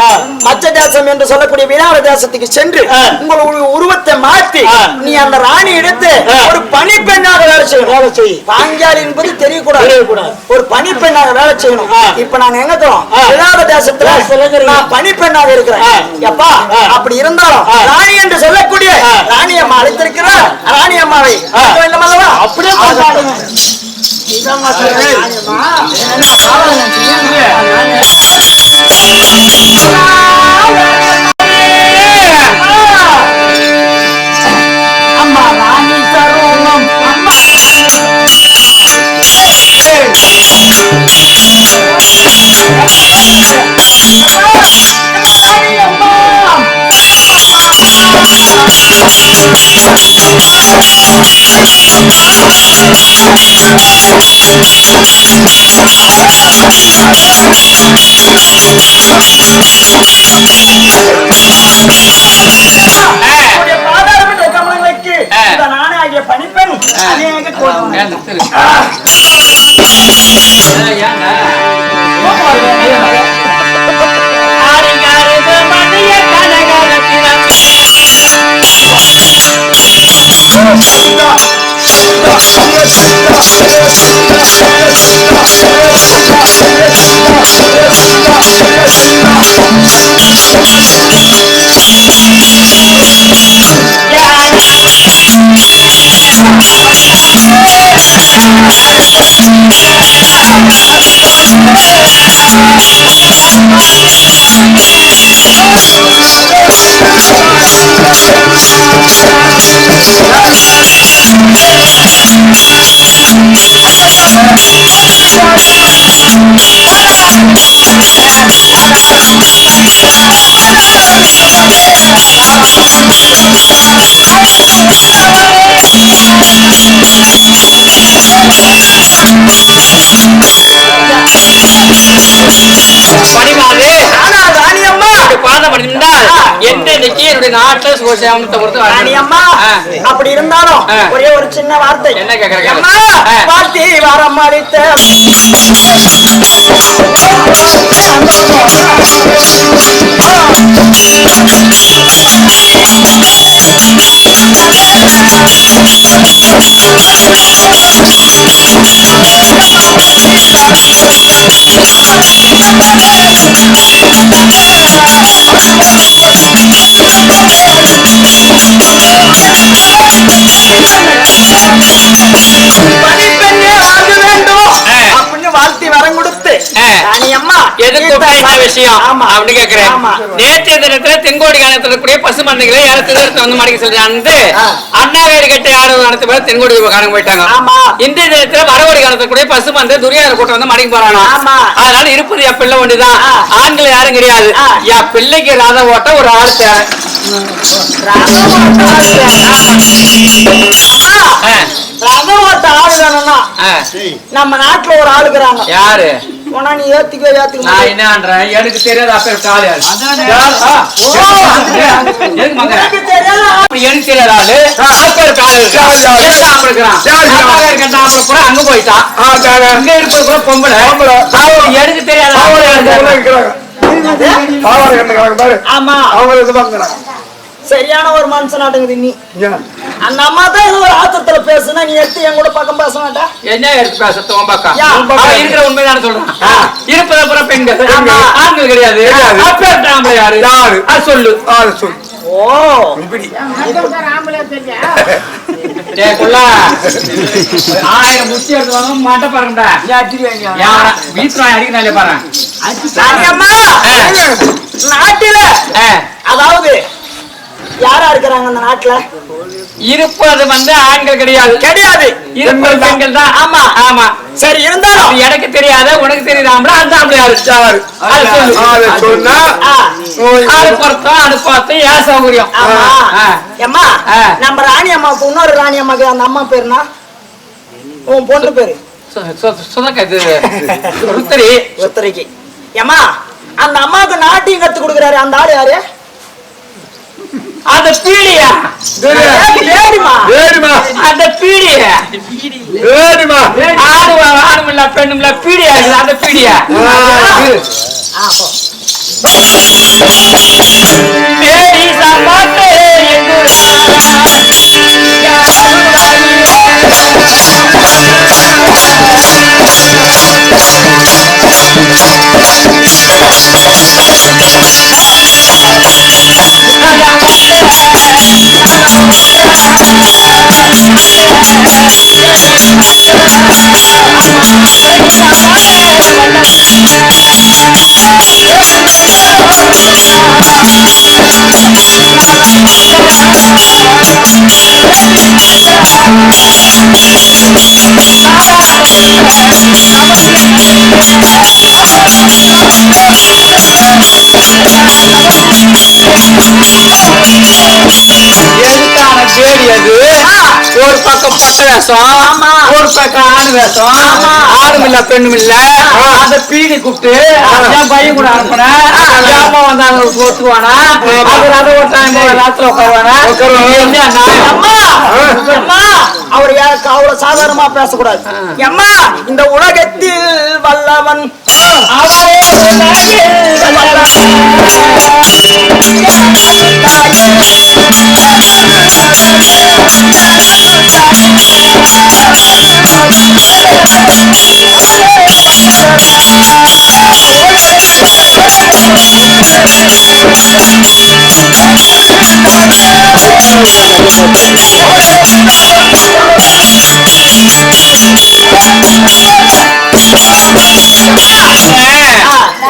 மச்ச தேசம் என்று சொல்லக்கூடிய வினார தேசத்துக்கு சென்று உங்களுடைய உருவத்தை மாற்றி நீ அந்த ராணி எடுத்து ஒரு பணிப்பெண்ணாக வேலை செய்யணும். பாஞ்சாலி என்பது தெரியக்கூடாது, ஒரு பணிப்பெண்ணாக வேலை செய்யணும். இப்ப நாங்க எங்க இருக்கிறோம்? வினார தேசத்துல நான் பணிப்பெண்ணாக இருக்கிறேன். எப்பா அப்படி இருந்தாலும் ராணி என்று சொல்லக்கூடிய ராணி அம்மா அழைத்திருக்கிறார். ராணி அம்மாவை அப்படியே அம்மா ராணி சரோகம் அம்மா பணிப்பெண் அப்படி இருந்தாலும் ஒரே ஒரு சின்ன வார்த்தை என்ன கேக்குறீங்க? வார்த்தை வரம் அளித்த வாழ்த்தி வரம் கொடுத்து ராணி அம்மா கூப்பிட்டா என்ன விஷயம் ஆமா. அப்படி கேக்குறேன். ஆமா. நேற்றைய தினத்துல தென்கோடி காலத்துல கூடிய பசுமந்தைகளை யாரும் திருத்த வந்து மடிக்க சொல்லி வந்து அண்ணாவேறு கட்ட யாரும் நடத்த பேர் தென்கோடி காண போயிட்டாங்க. ஆமா. இன்றைய தினத்துல வடகோடி காலத்துல கூடிய பசுமந்தை துரியாத கூட்டம் வந்து மடிக்க போறானா. ஆமா. அதனால இருப்பது என் பிள்ளை ஒண்டிதான், ஆண்கள் யாரும் கிடையாது. என் பிள்ளைக்கு ராத ஓட்ட ஒரு ஆள் தேவை. ரதம் ஓட்ட ஆளு வேணும்னா நம்ம நாட்டுல ஒரு ஆளுக்குறாங்க. யாரு? உனா நீ ஏத்துக்க நான் என்ன பண்றேன் எனக்கு தெரியாது. அப்ப ஆள் யாரு? எதுக்கு மங்க எனக்கு தெரியாது. எனக்கு தெரியாத ஆளு அங்க போயிட்டான். அங்க இருப்பது கூட பொம்பளை. எனக்கு தெரியாத ஆமா சரியான ஒரு மனுஷனாட்டுங்குது நீ. அந்த அம்மா தான் ஏதோ ஒரு ஆத்திரத்துல பேசுனா நீ எடுத்து என் கூட பக்கம் பேச மாட்டா. என்ன எடுத்து பேசுறோம் பக்கம் இருக்கிற உண்மைதானே சொல்றான். இருப்பது அப்புறம் பெண்கள் ஆண்கள் கிடையாது. யாரு அது சொல்லு. ஓ இப்படி 1000 முச்சி எடுத்து மாட்ட பாருங்கடா. வீட்டுல அடிக்கிறாங்க பாரு. நாட்டில அதாவது யாரா இருக்கிறாங்க அந்த நாட்டுல? இருப்பது வந்து ஆண்கள் கிடையாது. இருப்பது பெண்கள் தான். ஆமா ஆமா சரி இருந்தாலும் எனக்கு தெரியாத உனக்கு தெரியாமல அந்த ஆம்பளை யாரு? சொன்னா பொருத்தம் அனுப்பாத்து ஏன் சௌகரியம். அம்மா நம்ம ராணி அம்மாவுக்கு இன்னொரு ராணி அம்மாக்கு அந்த அம்மா பேருனா உன் பொண்ணு பேரு உத்தரிக்கு. ஏமா அந்த அம்மாவுக்கு நாட்டையும் கத்து கொடுக்குறாரு அந்த ஆளு யாரு? அந்த பீடியா அந்த பீடிய ஆணுமில்ல பெண்ணுமில்ல பீடியா அந்த பீடியா பேடி சாப்பாட்டு பேடி அது ஒரு பக்கம் பட்ட வேஷம், ஒரு பக்கம் ஆணு வேஷம். ஆணும் இல்ல பெண்ணும் இல்ல. அந்த பீடி கூப்பிட்டு என் பையன் கூட அனுப்புனேன். ஏமா வந்தாங்க ஒத்துவானா? அவர் அதை ஒரு டைம் ராத்திரி உட்காருவானா? அவர் அவ்வளவு சாதாரணமா பேசக்கூடாது. எம்மா இந்த உலகத்தில் வல்லவன்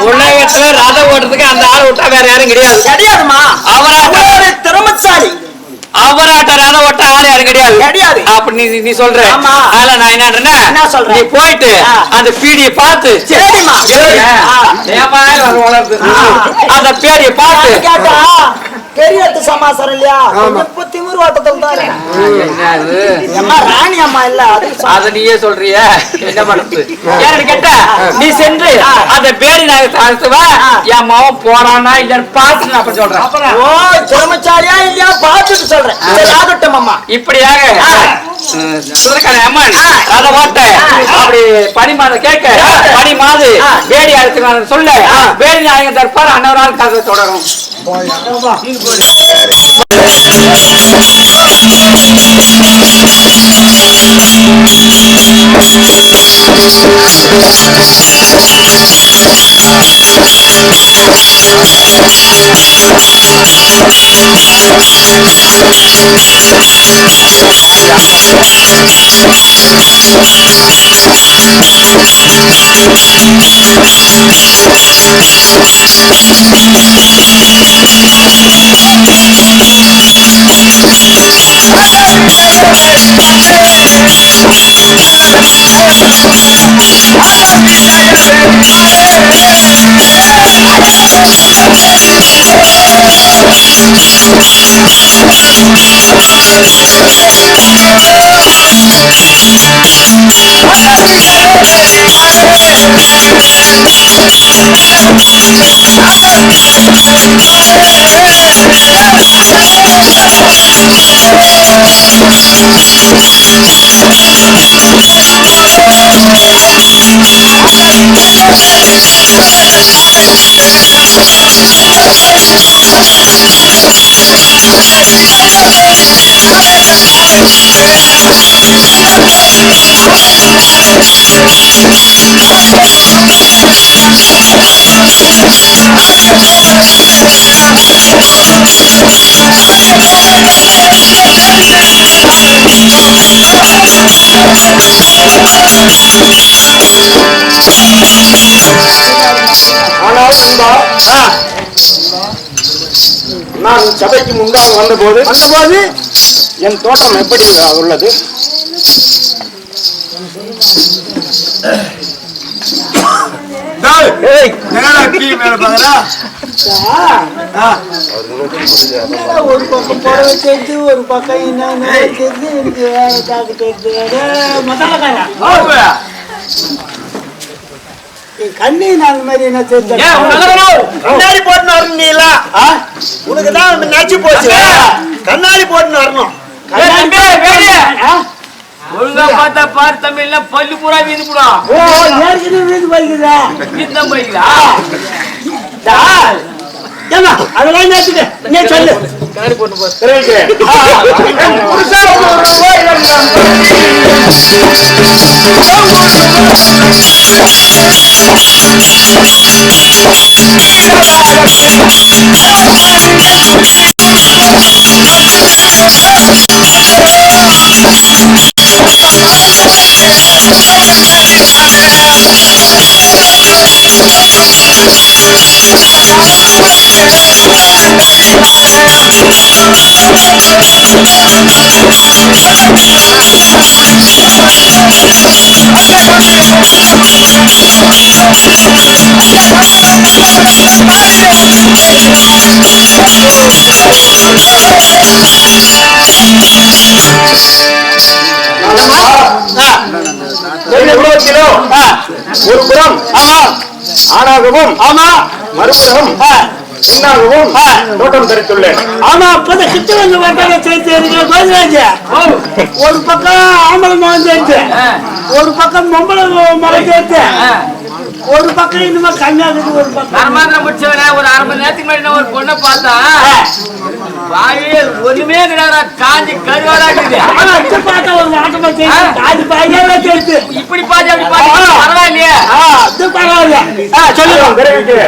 உலகத்துல ரதம் ஓட்டுறதுக்கு அந்த ஆள் விட்டா வேற யாரும் கிடையாதுமா. அவராட்ட திறமசாலி, அவராட்ட ரதம் ஓட்ட ஆள் யாரும் கிடையாது. அப்படி நீ சொல்ற. அதெல்லாம் நான் என்ன சொல்றேன், நீ போயிட்டு அந்த பீடியை பார்த்து அந்த பேடியை பார்த்து கேட்டா பெரிய சமாசாரம் இல்லையா? திமிர் ஓட்டத்தில் தான் ராணி அம்மா இல்ல. அத நீயே சொல்றிய என்ன பண்றது? ஏன்னு கேட்டா நீ சென்று அந்த பேடி நாகத்துவா என் மகன் போறானா இல்லன்னு பார்த்துட்டு அப்ப சொல்றேன். ஓ திறமச்சாலியா இல்லையா பார்த்துட்டு சொல்றேன். அம்மா இப்படியாக அம்மன் அத ஓட்ட அப்படி பனிமாத கேட்க பனிமாது பேடி அழுத்துக்கான சொல்ல பேடி நாயகன் தற்பார் அன்னவரால் கதை தொடரும். நான் சபைக்கு முன்பாக வந்தபோது என் தோட்டம் எப்படி உள்ளது? ஒரு பக்கம் புடவை சேர்த்து ஒரு பக்கம் என்ன சேர்த்து எனக்கு வேலை காக்கு கண்ணி நான் மாதிரி என்ன சேர்த்து கண்ணாடி போட்டு வரணும். நீ இல்ல உனக்குதான் நச்சு போச்சு. கண்ணாடி போட்டு வரணும். ஒழுங்கா பார்த்தா பாரு தமிழ்ல பல்லு பூரா வீது போடா. ஏற்கனவே வீடு போய்க்குதா வீதான் போய்க்குதா? அதெல்லாம் நேற்றுக்கு நீ சொல்லு. கண்ணாடி போட்டு போ. ஒரு புறம் ஆணாகவும் மறுபுறம் பெண்ணாகவும் தோட்டம் தரித்துள்ளேன். ஆமா அப்பதான் கிட்ட வந்து வந்தாங்க சேர்த்து கோவிந்தராஜ. ஒரு பக்கம் ஆம்பளை மகன் சேர்த்து, ஒரு பக்கம் பொம்பளை மகன் சேர்த்து, ஒரு பக்கம் இன்னுமா கன்னியாகுமரி. ஒரு பக்கம் கர்மாந்திரம் முடிச்சவன ஒரு அரை மணி நேரத்துக்கு முன்னாடி நான் ஒரு பொண்ணை பார்த்தா வாயில் ஒண்ணுமே கிடையாது, காஞ்சி கருவாடா இருக்குது. பார்த்தா ஒரு ஆட்டமா சேர்த்து அது பையனா சேர்த்து இப்படி பாதி அப்படி பாதி பரவாயில்லையே. அது பரவாயில்ல. சொல்லுவோம் விரைவிக்கு.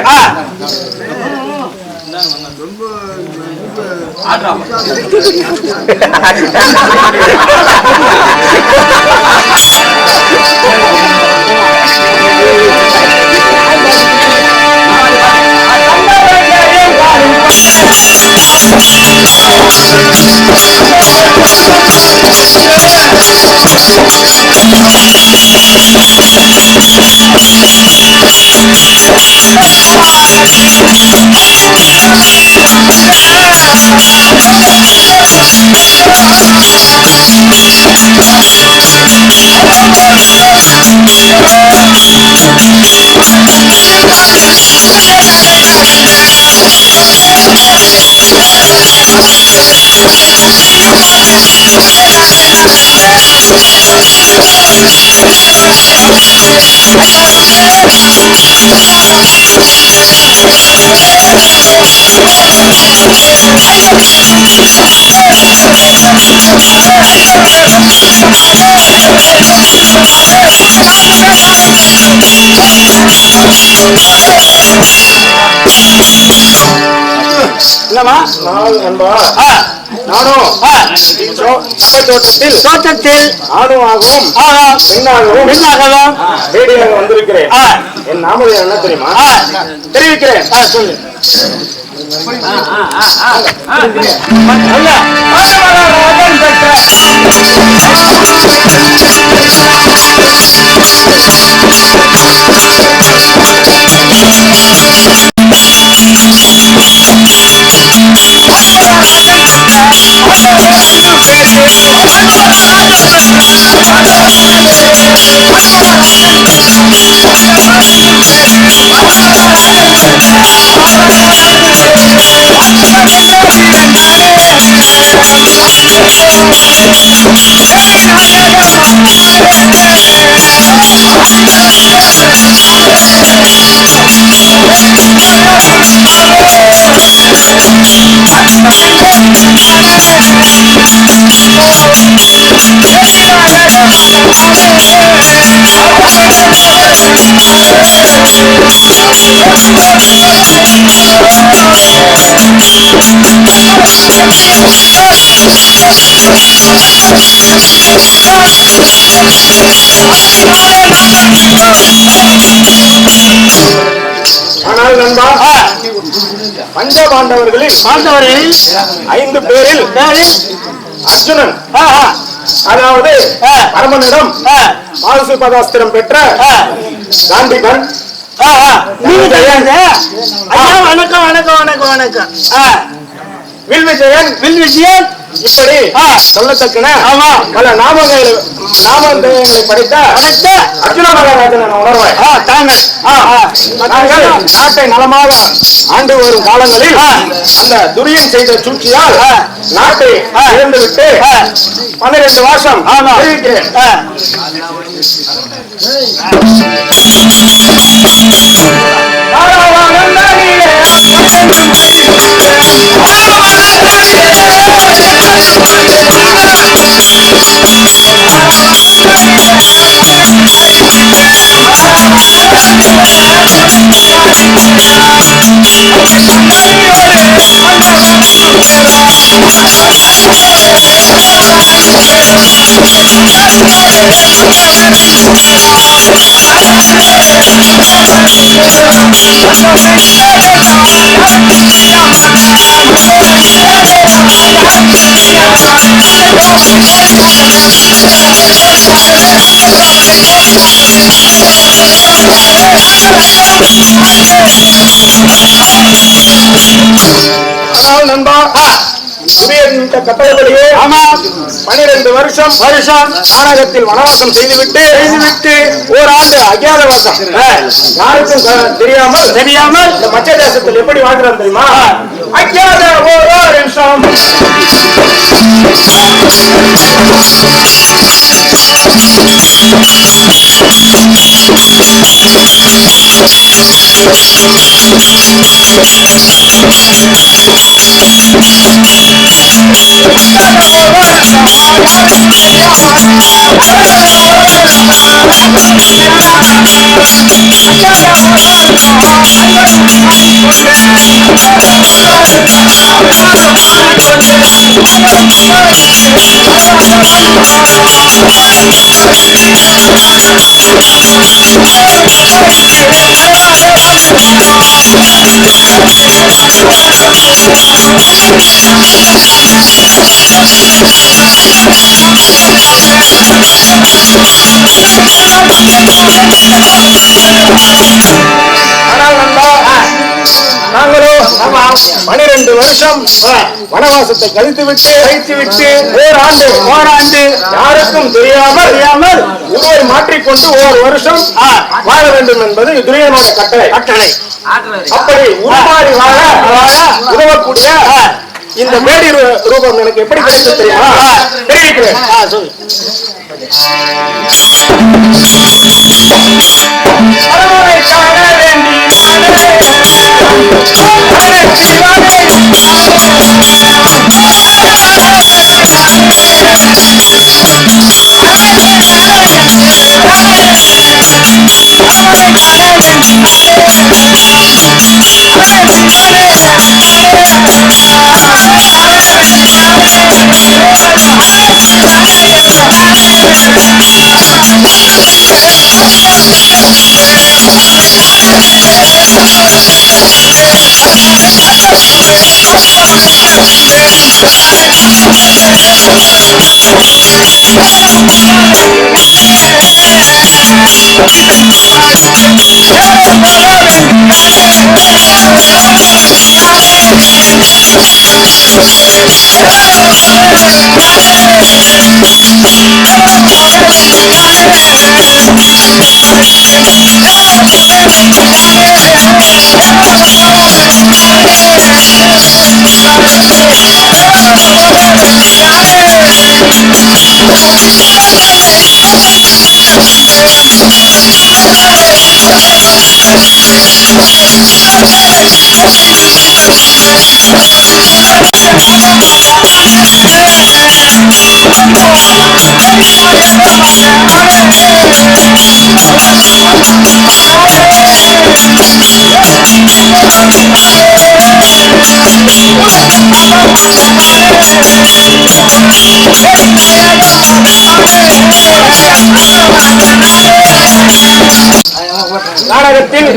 இல்லமா நானும் தோட்டத்தில் ஆணுவாகவும் பெண்ணாகவும் தேடியாக வந்திருக்கிறேன். என் நாமதேவன் என்ன தெரியுமா? தெரிவிக்கிறேன். சொல்லு. ஆனால் நண்பா, பஞ்சபாண்டவர்களில் 5 பேரில் அர்ஜுனன், அதாவது பரமனிடம் பாசுபதாஸ்திரம் பெற்ற காந்திகன், வணக்கம் வணக்கம் வணக்கம் வணக்கம். வில்விஜயன் இப்படி சொல்லத்தக்கன பல நாமங்களை படைத்த அர்ஜுன மகாராஜனை உணர்வாய். நாங்கள் நாட்டை நலமாக ஆண்டு வரும் காலங்களில் அந்த துரியன் செய்த சூழ்ச்சியால் நாட்டை இழந்துவிட்டு 12 வருஷம் தெரிவிக்கிறேன். நண்பா, கட்டளைப்படியே 12 வருஷம் நாடகத்தில் வனவாசம் செய்துவிட்டு ஓராண்டு அஜ்ஞாதவாசம் யாருக்கும் தெரியாமல் இந்த மச்ச தேசத்தில் எப்படி வாழ்கிறான் தெரியுமா? அஜ்ஞாத ஒரு நிமிஷம் நாங்களோ 12 வருஷம் வனவாசத்தை கழித்துவிட்டு ஓராண்டு யாருக்கும் தெரியாமல் உருவை மாற்றிக்கொண்டு ஒரு வருஷம் வாழ வேண்டும் என்பது துரியனோட கட்டளை. அப்படி உருமாறி வாழ உதவக்கூடிய இந்த மேடி ரூபம் எனக்கு எப்படி கிடைக்கும் தெரியுமா? தெரிவிக்கிறேன். பரமனை காண வேண்டி நாடகத்தில்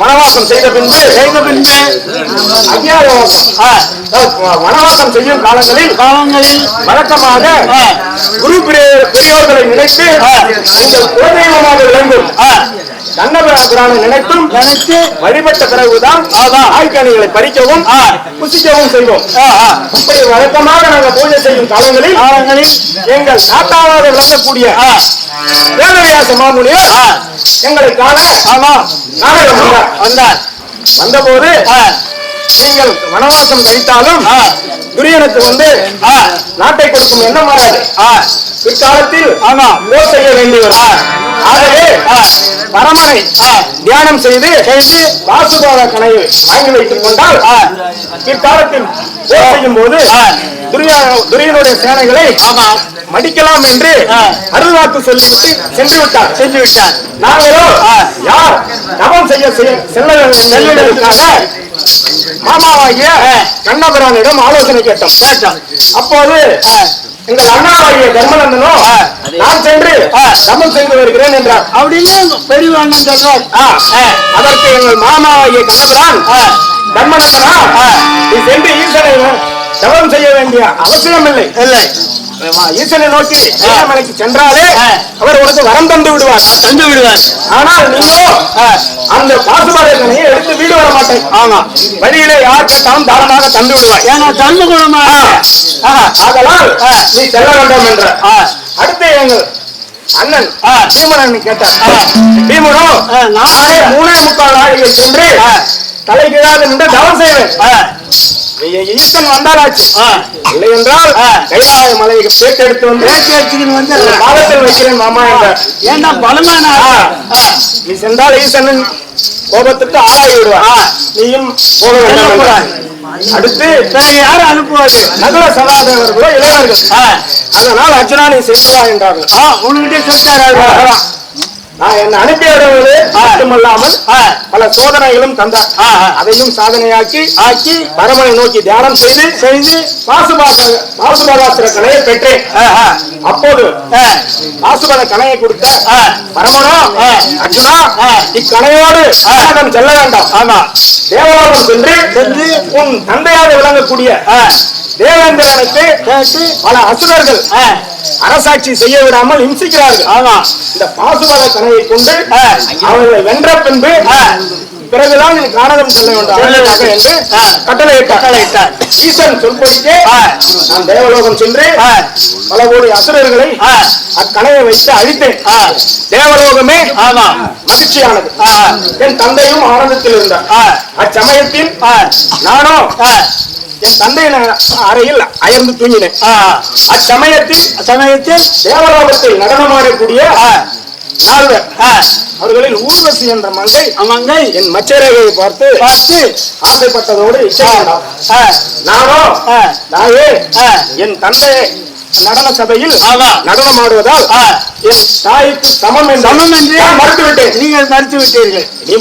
வனவாசம் செய்த பின்பு வனவாசம் செய்யும் காலங்களில் வழக்கமாக குரு பெரியோர்களை நினைத்து உங்கள் குலதெய்வமாக விளங்கும் கண்ணபிரானை நினைத்து வழிபட்ட பிறகுதான் ஆய்கனிகளை பறிக்கவும் புசிக்கவும் செய்வோம். அப்படி வழக்கமாக நாங்கள் பூஜை செய்யும் காலங்களில் எங்கள் தாத்தாவாக விளங்கக்கூடிய வேதவியாச மாமுனிவர் எங்களை காண நாடகம் வந்தார். வந்தபோது நீங்கள் வனவாசம் கழித்தாலும் துரியனுக்கு வந்து நாட்டை கொடுக்கும் எண்ணம் வராது. பிற்காலத்தில் போர் செய்ய வேண்டியவர். ஆகவே பரமனை தியானம் செய்து வாசுபாத கணையை வாங்கி வைத்துக் கொண்டால் பிற்காலத்தில் போர் செய்யும் போது துரியனுடைய சேனைகளை மடிக்கலாம் என்று அருள்வாக்கு சொல்லிவிட்டு சென்று விட்டார். நாங்களோ யார் தவம் செய்ய செல்வதற்காக மாமாவாகிய கண்ணபிரானிடம் ஆலோசனை கேட்டோம். அப்போது எங்கள் அண்ணாவாகிய தர்மநந்தனோ நான் சென்று தவம் செய்து வருகிறேன் என்றார். அப்படின்னு பெரிய அண்ணன் சொல்றார். அதற்கு எங்கள் மாமாவாகிய கண்ணபிரான் தர்மநந்தனா நீ சென்று ஈசனை தவம் செய்ய வேண்டிய அவசியம் இல்லை. ஈசனை நோக்கி மலைக்கு சென்றாலே அவர் உனக்கு வரம் தந்து விடுவார். ஆனால் நீங்களோ அந்த பாசுபாதனை எடுத்து வீடு வர மாட்டேன். ஆமா, வழியிலே யார் கேட்டாலும் தாராளமாக தந்து விடுவார். ஏன்னா தந்து குணமா அதனால் நீ செல்ல வேண்டாம் என்ற. அடுத்து எங்கள் அண்ணன் பீமன் கேட்டார். பீமனோ நானே 3.25 நாளிகை சென்று தலை கீழாக நின்று தவம் செய்வேன். ஈசன் வந்தாராச்சு இல்லை என்றால் கைலாய மலையை பேட்டெடுத்து வந்து பாதத்தில் வைக்கிறேன் மாமா என்றார். ஏன்னா பலமான நீ சென்றால் ஈசனின் கோபத்துக்கு ஆளாகி விடுவார். நீயும் போக வேண்டாம். அடுத்து யாரு அனுப்புவாரு? நகுல சகாதேவர்களோ இளைஞர்கள். அதனால் அர்ஜுனா நீ செய்வா என்றார்கள். உன்கிட்ட சொல்லிட்டாரு. நான் என்ன அனுப்பியவர்களே மட்டுமல்லாமல் பல சோதனைகளும் தந்தார். அதையும் சாதனையாக்கி பரமனை நோக்கி தியானம் செய்து பாசுபாதாசுர கலையை பெற்றேன். அப்போது பாசுபத கலையை கொடுத்த பரமனோ அர்ஜுனா இக்கலையோடு செல்ல வேண்டாம். தேவலோகம் சென்று உன் தந்தையாக விளங்கக்கூடிய தேவேந்திரனுக்கு பல அசுரர்கள் அரசாட்சி செய்ய விடாமல் இம்சிக்கிறார்கள். இந்த பாசுபத கணையை கொண்டு அவர்களை வென்ற பின்பு பிறகுதான் நீ கானகம் செல்ல வேண்டும் என்று கட்டளையிட்டார். ஈசன் சொல்படிக்கே நான் தேவலோகம் சென்று பல கோடி அசுரர்களை அக்கணையை வைத்து அழித்தேன். தேவலோகமே மகிழ்ச்சியானது. என் தந்தையும் ஆனந்தத்தில் இருந்தார். அச்சமயத்தில் நானோ என் தந்தையின் அறையில் அயர்ந்து தூங்கினேன். அச்சமயத்தில் தேவலோகத்தில் நடனமாடக்கூடிய நால்வர் ஆ, அவர்களில் ஊர்வசி என்ற மங்கை மங்கை என் மச்சரேகையை பார்த்து பார்த்து ஆசைப்பட்டதோடு இச்சை கொண்டார். ஆ, நானோ ஆ, தாயே ஆ, என் தந்தை நடன சபையில் ஆமா. நடனம் ஆடுவதால் ஆ, என் தாய்க்கு சமம் என்று சமம் என்று நான் மறுத்து விட்டேன். நீங்கள் மறுத்து விட்டீர்கள். நீ